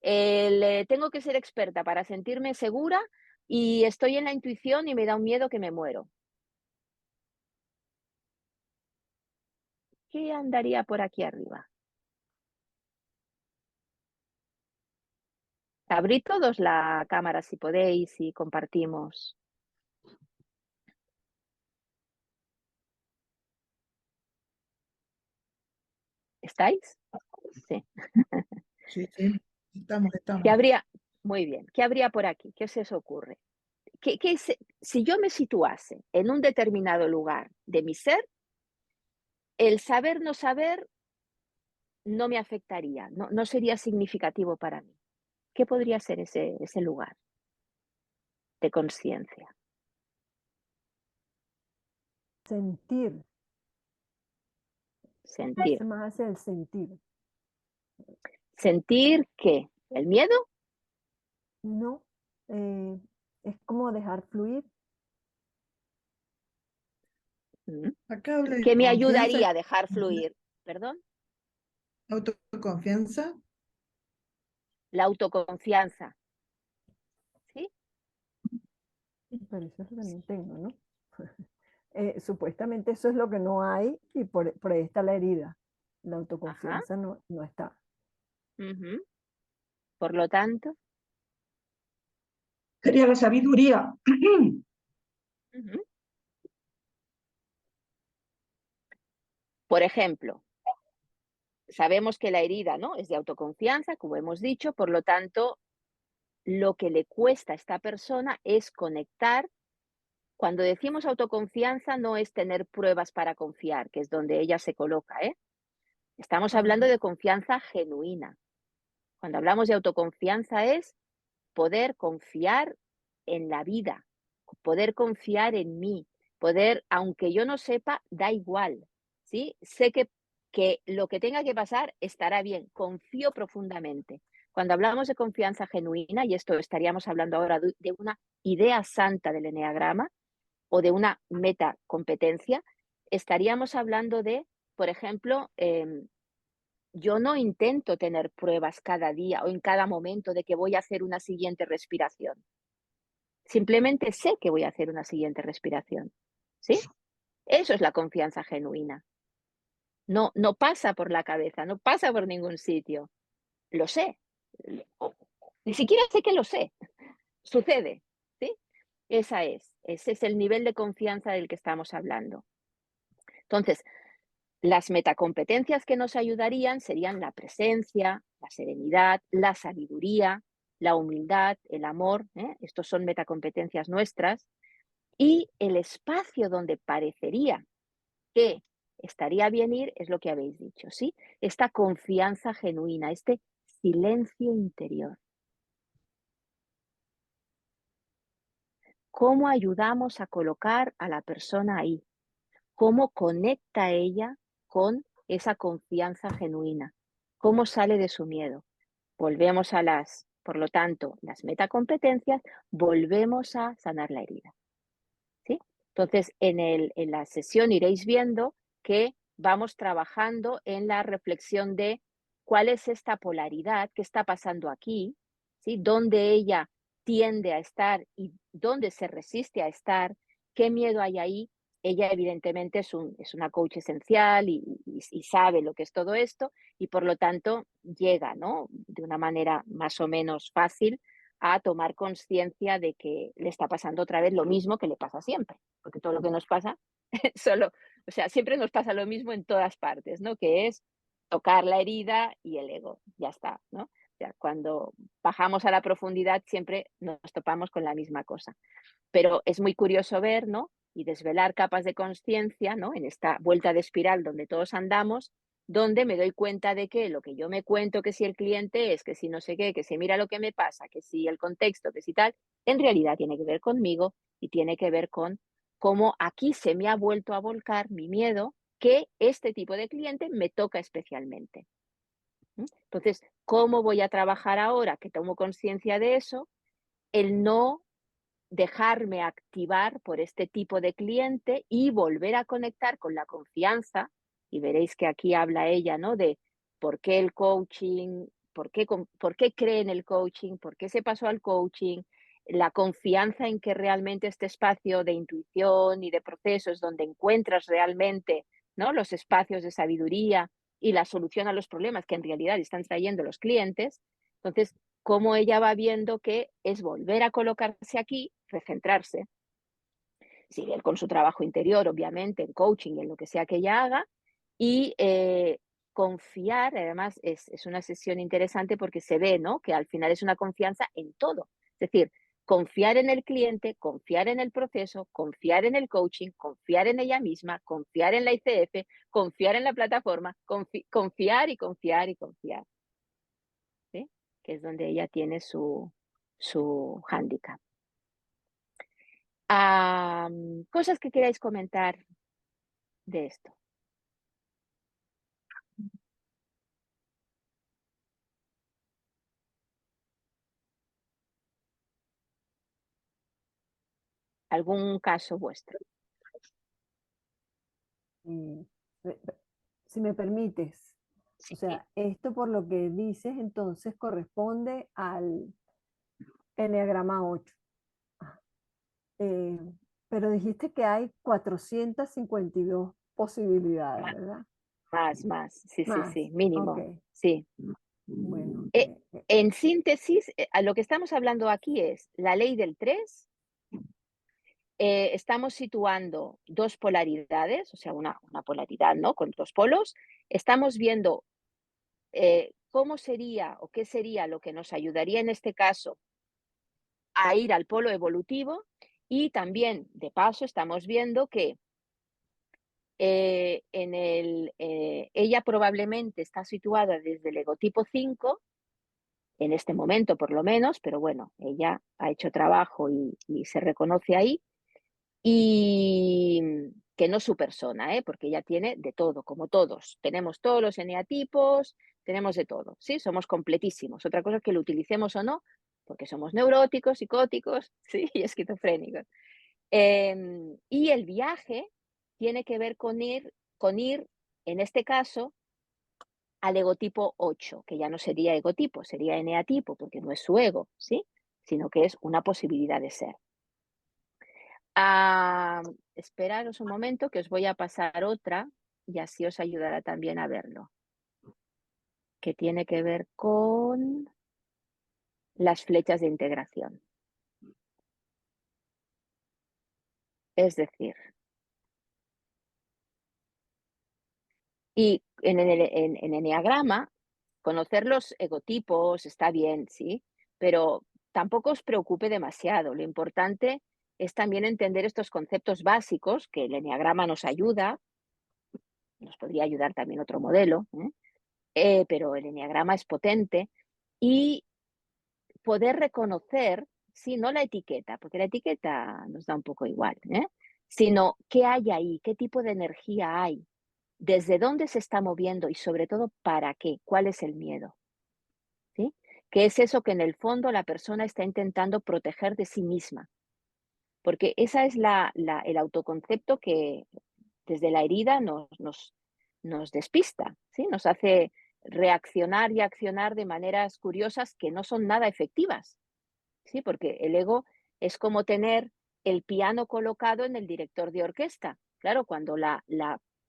Tengo que ser experta para sentirme segura y estoy en la intuición y me da un miedo que me muero. ¿Qué andaría por aquí arriba? Abrid todos la cámara si podéis y compartimos. ¿Estáis? Sí. Sí, sí, estamos. ¿Qué habría? Muy bien. ¿Qué habría por aquí? ¿Qué se os ocurre? Si yo me situase en un determinado lugar de mi ser, el saber no saber no me afectaría, no sería significativo para mí. ¿Qué podría ser ese lugar de conciencia? Sentir, Sentir. más hacia el sentir. ¿Sentir qué? ¿El miedo? No, es como dejar fluir. Acá habla de ¿Qué me confianza, ayudaría a dejar fluir? ¿Perdón? autoconfianza. La autoconfianza. ¿Sí? Pero eso es lo que no tengo, ¿no? Supuestamente eso es lo que no hay y por ahí está la herida. La Ajá. autoconfianza no está. Ujú. Por lo tanto, Sería la sabiduría. ujú. Por ejemplo, sabemos que la herida, ¿no?, es de autoconfianza, como hemos dicho, por lo tanto, lo que le cuesta a esta persona es conectar. Cuando decimos autoconfianza, no es tener pruebas para confiar, que es donde ella se coloca, ¿eh? Estamos hablando de confianza genuina. Cuando hablamos de autoconfianza es poder confiar en la vida, poder confiar en mí, poder, aunque yo no sepa, da igual, ¿sí? Sé que lo que tenga que pasar estará bien, confío profundamente. Cuando hablamos de confianza genuina, y esto estaríamos hablando ahora de una idea santa del eneagrama o de una metacompetencia, estaríamos hablando de, por ejemplo, yo no intento tener pruebas cada día o en cada momento de que voy a hacer una siguiente respiración. Simplemente sé que voy a hacer una siguiente respiración. ¿Sí? Eso es la confianza genuina. No, no pasa por la cabeza, no pasa por ningún sitio. Lo sé. Ni siquiera sé que lo sé. Sucede. ¿Sí? Ese es el nivel de confianza del que estamos hablando. Entonces, las metacompetencias que nos ayudarían serían la presencia, la serenidad, la sabiduría, la humildad, el amor. Estos son metacompetencias nuestras. Y el espacio donde parecería que estaría bien ir es lo que habéis dicho, ¿sí? Esta confianza genuina, este silencio interior. ¿Cómo ayudamos a colocar a la persona ahí? ¿Cómo conecta ella con esa confianza genuina? ¿Cómo sale de su miedo? Volvemos por lo tanto, las metacompetencias, volvemos a sanar la herida. ¿Sí? Entonces, en la sesión iréis viendo que vamos trabajando en la reflexión de cuál es esta polaridad, qué está pasando aquí, ¿sí? Dónde ella tiende a estar y dónde se resiste a estar, qué miedo hay ahí. Ella evidentemente es una coach esencial y sabe lo que es todo esto y por lo tanto llega, ¿no? De una manera más o menos fácil a tomar conciencia de que le está pasando otra vez lo mismo que le pasa siempre, porque todo lo que nos pasa, siempre nos pasa lo mismo en todas partes, ¿no? Que es tocar la herida y el ego, ya está, ¿no? O sea, cuando bajamos a la profundidad siempre nos topamos con la misma cosa. Pero es muy curioso ver, ¿no? Y desvelar capas de conciencia, ¿no? En esta vuelta de espiral donde todos andamos, donde me doy cuenta de que lo que yo me cuento, que si el cliente es, que si no sé qué, que si mira lo que me pasa, que si el contexto, que si tal, en realidad tiene que ver conmigo y tiene que ver con cómo aquí se me ha vuelto a volcar mi miedo que este tipo de cliente me toca especialmente. Entonces, ¿cómo voy a trabajar ahora que tomo conciencia de eso? El no dejarme activar por este tipo de cliente y volver a conectar con la confianza. Y veréis que aquí habla ella, ¿no? De por qué el coaching, por qué cree en el coaching, por qué se pasó al coaching, la confianza en que realmente este espacio de intuición y de procesos donde encuentras realmente, ¿no? Los espacios de sabiduría y la solución a los problemas que en realidad están trayendo los clientes. Entonces, cómo ella va viendo que es volver a colocarse aquí, recentrarse, sigue con su trabajo interior, obviamente, en coaching y en lo que sea que ella haga, y confiar, además es una sesión interesante porque se ve, ¿no? Que al final es una confianza en todo. Es decir, confiar en el cliente, confiar en el proceso, confiar en el coaching, confiar en ella misma, confiar en la ICF, confiar en la plataforma, confiar y confiar y confiar. ¿Sí? Que es donde ella tiene su hándicap. Cosas que queráis comentar de esto. ¿Algún caso vuestro? Si me permites, Sí. o sea, esto por lo que dices entonces corresponde al Eneagrama 8. Pero dijiste que hay 452 posibilidades, ¿verdad? Más. Sí, Más, mínimo. ok. Sí. Bueno, En síntesis, a lo que estamos hablando aquí es la ley del 3. Estamos situando dos polaridades, o sea, una polaridad, ¿no? Con dos polos. Estamos viendo cómo sería o qué sería lo que nos ayudaría en este caso a ir al polo evolutivo y también, de paso, estamos viendo que ella probablemente está situada desde el egotipo 5, en este momento por lo menos, pero bueno, ella ha hecho trabajo y se reconoce ahí. Y que no su persona, porque ella tiene de todo, como todos. Tenemos todos los eneatipos, tenemos de todo, ¿sí? Somos completísimos. Otra cosa es que lo utilicemos o no, porque somos neuróticos, psicóticos, ¿sí? Y esquizofrénicos. Y el viaje tiene que ver con ir, en este caso, al egotipo 8, que ya no sería egotipo, sería eneatipo, porque no es su ego, ¿sí? Sino que es una posibilidad de ser. Esperaros un momento que os voy a pasar otra y así os ayudará también a verlo. Que tiene que ver con las flechas de integración. Es decir, y en el eneagrama, conocer los egotipos está bien, sí, pero tampoco os preocupe demasiado. Lo importante es también entender estos conceptos básicos que el eneagrama nos ayuda, nos podría ayudar también otro modelo, pero el eneagrama es potente y poder reconocer, sí, no la etiqueta, porque la etiqueta nos da un poco igual, sino qué hay ahí, qué tipo de energía hay, desde dónde se está moviendo y sobre todo para qué, cuál es el miedo, ¿sí? ¿Qué es eso que en el fondo la persona está intentando proteger de sí misma? Porque esa es el autoconcepto que desde la herida nos despista, ¿sí? Nos hace reaccionar y accionar de maneras curiosas que no son nada efectivas, ¿sí? Porque el ego es como tener el piano colocado en el director de orquesta. Claro, cuando la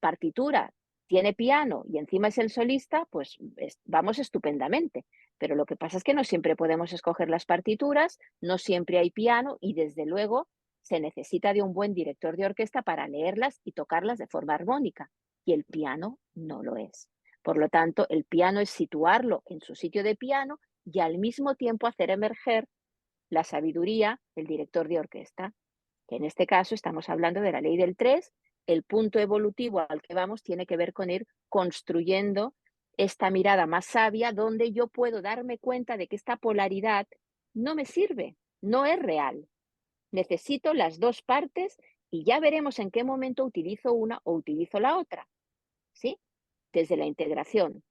partitura tiene piano y encima es el solista, pues vamos estupendamente. Pero lo que pasa es que no siempre podemos escoger las partituras, no siempre hay piano y desde luego se necesita de un buen director de orquesta para leerlas y tocarlas de forma armónica. Y el piano no lo es. Por lo tanto, el piano es situarlo en su sitio de piano y al mismo tiempo hacer emerger la sabiduría del director de orquesta, que en este caso estamos hablando de la ley del 3, el punto evolutivo al que vamos tiene que ver con ir construyendo esta mirada más sabia donde yo puedo darme cuenta de que esta polaridad no me sirve, no es real. Necesito las dos partes y ya veremos en qué momento utilizo una o utilizo la otra, ¿sí? Desde la integración,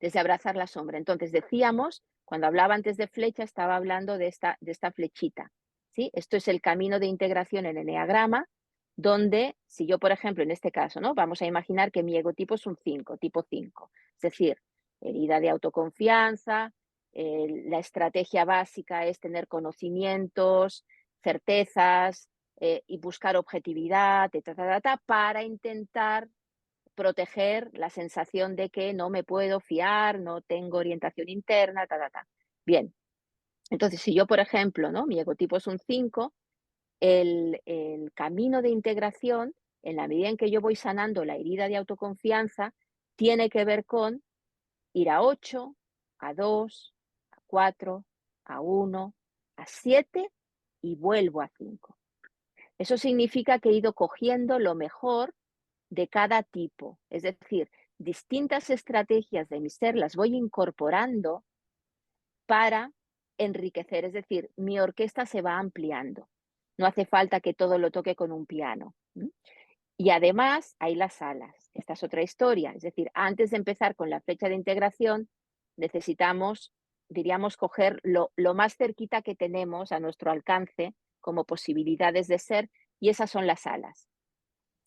desde abrazar la sombra. Entonces decíamos, cuando hablaba antes de flecha, estaba hablando de esta flechita, ¿sí? Esto es el camino de integración en eneagrama, donde si yo, por ejemplo, en este caso, ¿no? Vamos a imaginar que mi egotipo es un 5, tipo 5, es decir, herida de autoconfianza, la estrategia básica es tener conocimientos, certezas y buscar objetividad, para intentar proteger la sensación de que no me puedo fiar, no tengo orientación interna, Bien, entonces si yo, por ejemplo, ¿no? Mi egotipo es un 5, el camino de integración, en la medida en que yo voy sanando la herida de autoconfianza, tiene que ver con ir a 8, a 2, a 4, a 1, a 7 y vuelvo a 5. Eso significa que he ido cogiendo lo mejor de cada tipo. Es decir, distintas estrategias de mi ser las voy incorporando para enriquecer. Es decir, mi orquesta se va ampliando. No hace falta que todo lo toque con un piano. Y además hay las alas. Esta es otra historia. Es decir, antes de empezar con la flecha de integración, necesitamos, diríamos, coger lo más cerquita que tenemos a nuestro alcance como posibilidades de ser, y esas son las alas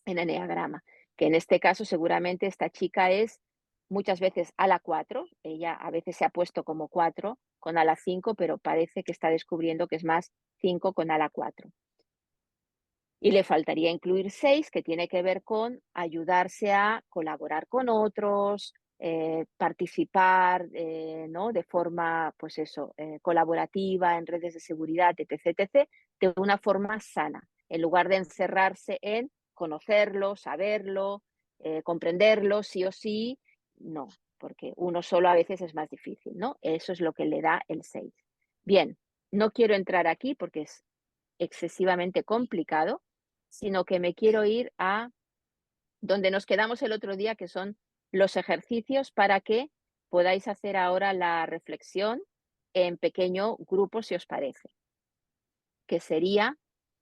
en eneagrama, que en este caso seguramente esta chica es muchas veces ala 4, ella a veces se ha puesto como 4 con ala 5, pero parece que está descubriendo que es más 5 con ala 4. Y le faltaría incluir 6, que tiene que ver con ayudarse a colaborar con otros, participar ¿no? de forma pues eso, colaborativa en redes de seguridad, etc., de una forma sana, en lugar de encerrarse en conocerlo, saberlo, comprenderlo, sí o sí, no, porque uno solo a veces es más difícil, ¿no? Eso es lo que le da el 6. Bien, no quiero entrar aquí porque es excesivamente complicado, sino que me quiero ir a donde nos quedamos el otro día, que son los ejercicios para que podáis hacer ahora la reflexión en pequeño grupo, si os parece. Que sería,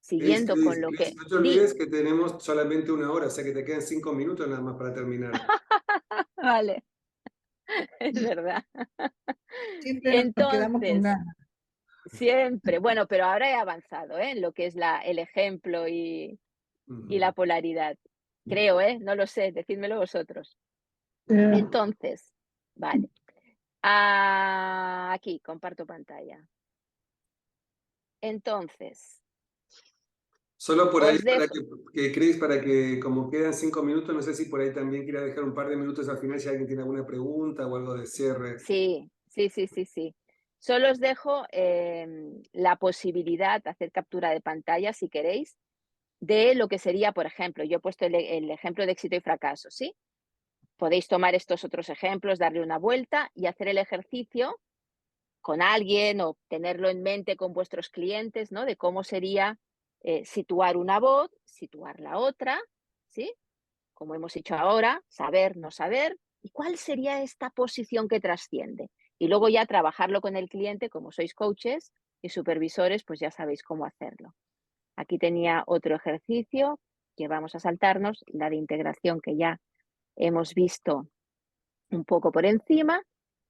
siguiendo con lo Cris, que... no te olvides que tenemos solamente 1 hora, o sea que te quedan 5 minutos nada más para terminar. Vale, es verdad. Siempre nos quedamos con Entonces, ganas. siempre, bueno, pero ahora he avanzado, ¿eh? En lo que es el ejemplo y la polaridad. Creo, ¿eh? No lo sé, decídmelo vosotros. Entonces, vale. Aquí, comparto pantalla. Entonces, Solo por ahí, os para dejo... Cris, para que como quedan 5 minutos, no sé si por ahí también quiera dejar un par de minutos al final si alguien tiene alguna pregunta o algo de cierre. Sí, sí, sí, sí, sí. Solo os dejo la posibilidad de hacer captura de pantalla, si queréis, de lo que sería, por ejemplo, yo he puesto el ejemplo de éxito y fracaso, ¿sí? Podéis tomar estos otros ejemplos, darle una vuelta y hacer el ejercicio con alguien o tenerlo en mente con vuestros clientes, ¿no? De cómo sería situar una voz, situar la otra, ¿sí? Como hemos dicho ahora, saber, no saber, y cuál sería esta posición que trasciende. Y luego ya trabajarlo con el cliente, como sois coaches y supervisores, pues ya sabéis cómo hacerlo. Aquí tenía otro ejercicio que vamos a saltarnos, la de integración que ya hemos visto un poco por encima,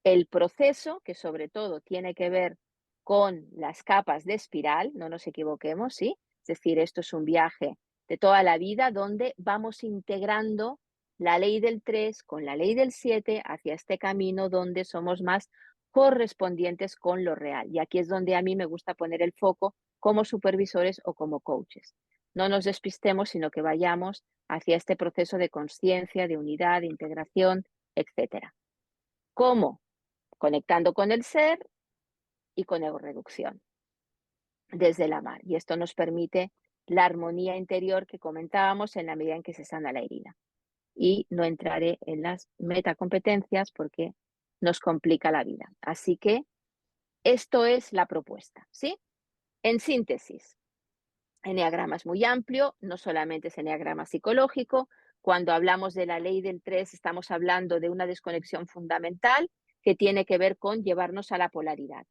el proceso, que sobre todo tiene que ver con las capas de espiral, no nos equivoquemos, ¿sí? Es decir, esto es un viaje de toda la vida donde vamos integrando la ley del 3 con la ley del 7 hacia este camino donde somos más correspondientes con lo real. Y aquí es donde a mí me gusta poner el foco como supervisores o como coaches. No nos despistemos, sino que vayamos hacia este proceso de conciencia, de unidad, de integración, etcétera. ¿Cómo? Conectando con el ser y con ego-reducción desde la mar. Y esto nos permite la armonía interior que comentábamos en la medida en que se sana la herida. Y no entraré en las metacompetencias porque nos complica la vida. Así que esto es la propuesta, ¿sí? En síntesis, eneagrama es muy amplio, no solamente es eneagrama psicológico. Cuando hablamos de la ley del 3, estamos hablando de una desconexión fundamental que tiene que ver con llevarnos a la polaridad.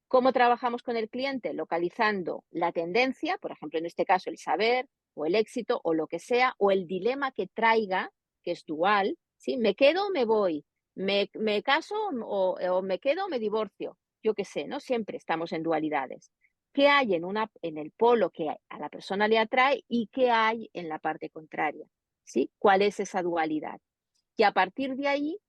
¿Cómo trabajamos con el cliente? Localizando la tendencia, por ejemplo, en este caso el saber o el éxito o lo que sea, o el dilema que traiga, que es dual, ¿sí? ¿Me quedo o me voy? ¿Me caso o me quedo o me divorcio? Yo qué sé, ¿no? Siempre estamos en dualidades. ¿Qué hay en el polo que a la persona le atrae y qué hay en la parte contraria? ¿Sí? ¿Cuál es esa dualidad? Y a partir de ahí,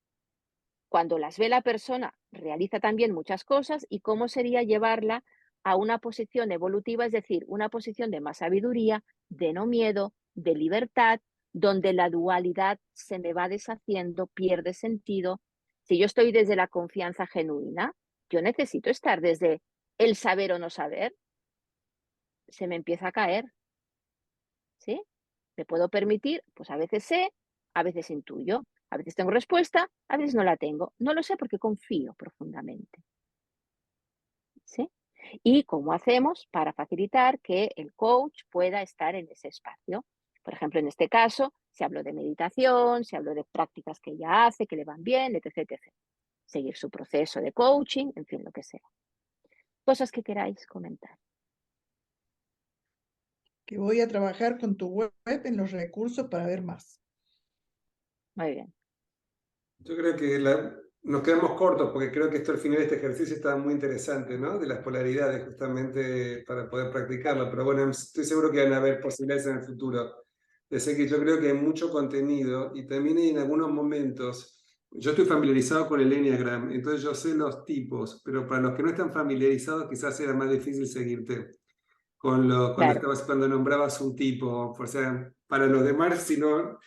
cuando las ve la persona, realiza también muchas cosas y cómo sería llevarla a una posición evolutiva, es decir, una posición de más sabiduría, de no miedo, de libertad, donde la dualidad se me va deshaciendo, pierde sentido. Si yo estoy desde la confianza genuina, yo necesito estar desde el saber o no saber, se me empieza a caer, ¿sí? Me puedo permitir, pues a veces sé, a veces intuyo, a veces tengo respuesta, a veces no la tengo. No lo sé porque confío profundamente, ¿sí? ¿Y cómo hacemos para facilitar que el coach pueda estar en ese espacio? Por ejemplo, en este caso, se habló de meditación, se habló de prácticas que ella hace, que le van bien, etc, etc. Seguir su proceso de coaching, en fin, lo que sea. Cosas que queráis comentar. Que voy a trabajar con tu web en los recursos para ver más. Muy bien. Yo creo que nos quedamos cortos porque creo que esto al final de este ejercicio está muy interesante, ¿no? De las polaridades justamente para poder practicarlo. Pero bueno, estoy seguro que van a haber posibilidades en el futuro. Así que yo creo que hay mucho contenido y también en algunos momentos, yo estoy familiarizado con el Enneagram, entonces yo sé los tipos, pero para los que no están familiarizados quizás era más difícil seguirte Claro. cuando nombrabas un tipo. O sea, para los demás, si no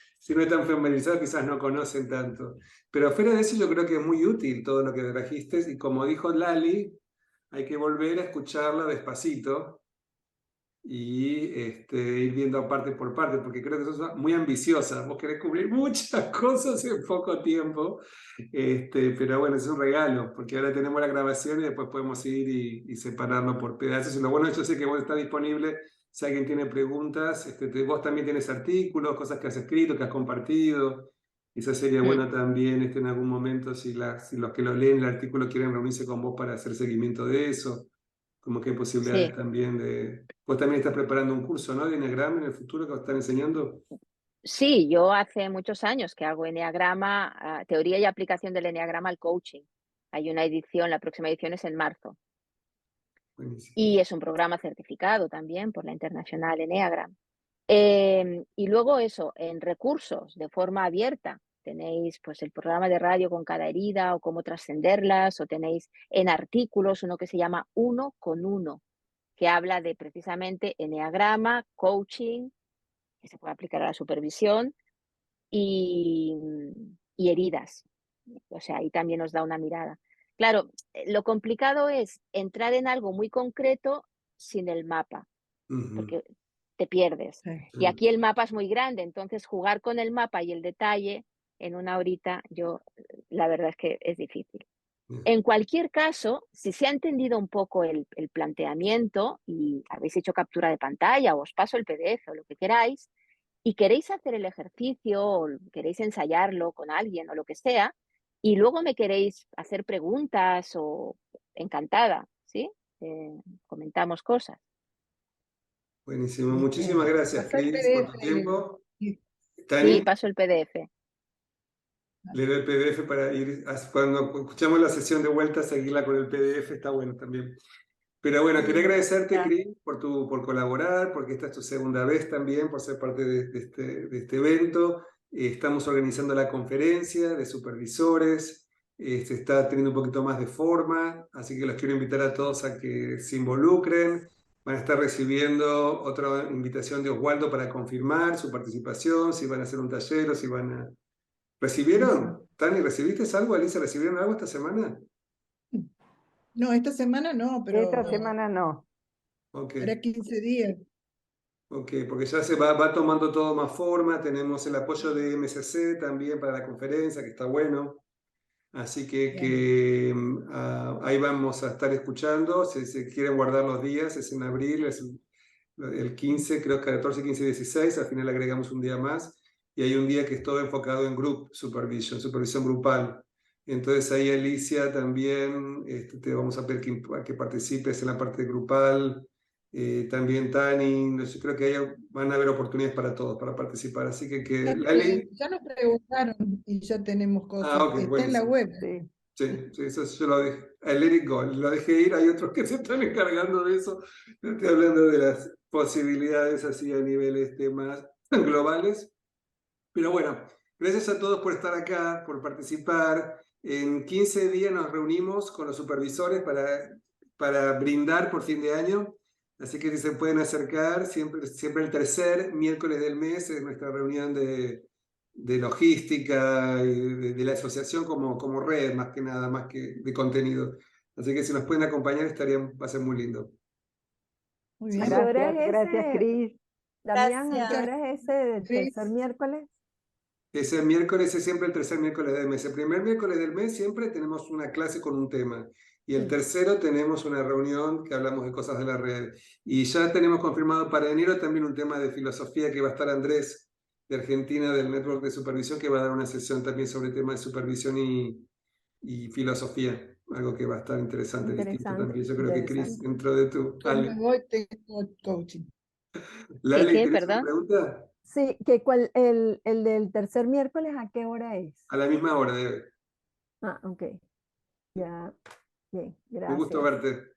están familiarizados, quizás no conocen tanto. Pero fuera de eso, yo creo que es muy útil todo lo que trajiste. Y como dijo Lali, hay que volver a escucharla despacito y ir viendo parte por parte, porque creo que sos muy ambiciosa. Vos querés cubrir muchas cosas en poco tiempo, pero bueno, es un regalo, porque ahora tenemos la grabación y después podemos ir y separarlo por pedazos. Y lo bueno, yo sé que vos estás disponible. Si alguien tiene preguntas, vos también tienes artículos, cosas que has escrito, que has compartido. Quizás sería bueno también en algún momento, si los que lo leen el artículo quieren reunirse con vos para hacer seguimiento de eso. como que hay posibilidades Sí. también de... Vos también estás preparando un curso, ¿no? De Enneagrama en el futuro que vas a estar enseñando. Sí, yo hace muchos años que hago eneagrama, teoría y aplicación del eneagrama al coaching. Hay una edición, la próxima edición es en marzo. Buenísimo. Y es un programa certificado también por la Internacional Enneagram. Y luego eso, en recursos, de forma abierta, tenéis pues el programa de radio con cada herida o cómo trascenderlas, o tenéis en artículos uno que se llama Uno con Uno, que habla de precisamente eneagrama, coaching, que se puede aplicar a la supervisión, y heridas. O sea, ahí también nos da una mirada. Claro, lo complicado es entrar en algo muy concreto sin el mapa, Ujú. porque te pierdes. Sí. Y aquí el mapa es muy grande, entonces jugar con el mapa y el detalle en una horita, la verdad es que es difícil. En cualquier caso, si se ha entendido un poco el planteamiento y habéis hecho captura de pantalla o os paso el PDF o lo que queráis, y queréis hacer el ejercicio o queréis ensayarlo con alguien o lo que sea, y luego me queréis hacer preguntas o encantada, ¿sí? Comentamos cosas. Buenísimo. Muchísimas gracias, Pasá el Cris, por tu PDF. tiempo. Sí. Tani, Sí, paso el PDF. le doy el PDF para ir, cuando escuchamos la sesión de vuelta, seguirla con el PDF, está bueno también. Pero bueno, quería agradecerte, Ya. Cris, por colaborar, porque esta es tu segunda vez también, por ser parte de este evento. Estamos organizando la conferencia de supervisores, se está teniendo un poquito más de forma, así que los quiero invitar a todos a que se involucren. Van a estar recibiendo otra invitación de Oswaldo para confirmar su participación, si van a hacer un taller o si van a... ¿Recibieron? Tani, ¿recibiste algo? Alicia, ¿recibieron algo esta semana? No, esta semana no, pero Esta semana no. Ok. era 15 días. Ok, porque ya se va tomando todo más forma, tenemos el apoyo de MSC también para la conferencia, que está bueno, así que ahí vamos a estar escuchando, si se quieren guardar los días, es en abril, es el 15, creo que 14, 15 y 16, al final agregamos un día más, y hay un día que es todo enfocado en group supervision, supervisión grupal. Entonces ahí, Alicia, también te vamos a pedir que participes en la parte grupal. También Tani, yo creo que ahí van a haber oportunidades para todos, para participar. Así que Lali. Ya nos preguntaron y ya tenemos cosas. Ok, Está en la buenísimo. web. Sí. Sí, eso yo lo dejé. Let it go, lo dejé ir. Hay otros que se están encargando de eso. Yo estoy hablando de las posibilidades así a niveles más globales. Pero bueno, gracias a todos por estar acá, por participar. En 15 días nos reunimos con los supervisores para brindar por fin de año. Así que si se pueden acercar, siempre el tercer miércoles del mes es nuestra reunión de logística y de la asociación como red, más que nada, más que de contenido. Así que si nos pueden acompañar, va a ser muy lindo. Muy ¿A bien. qué hora Gracias, es gracias, ese, Cris. Damián, ¿a qué Gracias. hora es ese Cris. tercer miércoles? Ese miércoles es siempre el tercer miércoles del mes. El primer miércoles del mes siempre tenemos una clase con un tema. Y el tercero tenemos una reunión que hablamos de cosas de la red. Y ya tenemos confirmado para enero también un tema de filosofía que va a estar Andrés de Argentina, del Network de Supervisión, que va a dar una sesión también sobre temas de supervisión y filosofía. Algo que va a estar interesante, distinto también. Yo creo que Cris, Interesante. dentro de tu... Yo me voy, tengo coaching. Lali, ¿Qué? ¿tenés una Perdón. pregunta? Sí, el del tercer miércoles, ¿a qué hora es? A la misma hora de hoy. Ah, ok. Ya, bien, Un gusto gracias. verte.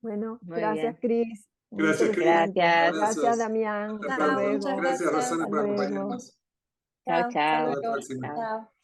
Bueno, Muy gracias, bien. Cris. Muy Gracias, Cris. interesante. Gracias. Gracias, Damián. Hasta Hasta pronto. luego. Gracias, Rosana, Hasta por luego. acompañarnos. Chao, Chao, hasta chao. Hasta la luego. próxima. Chao. Chao.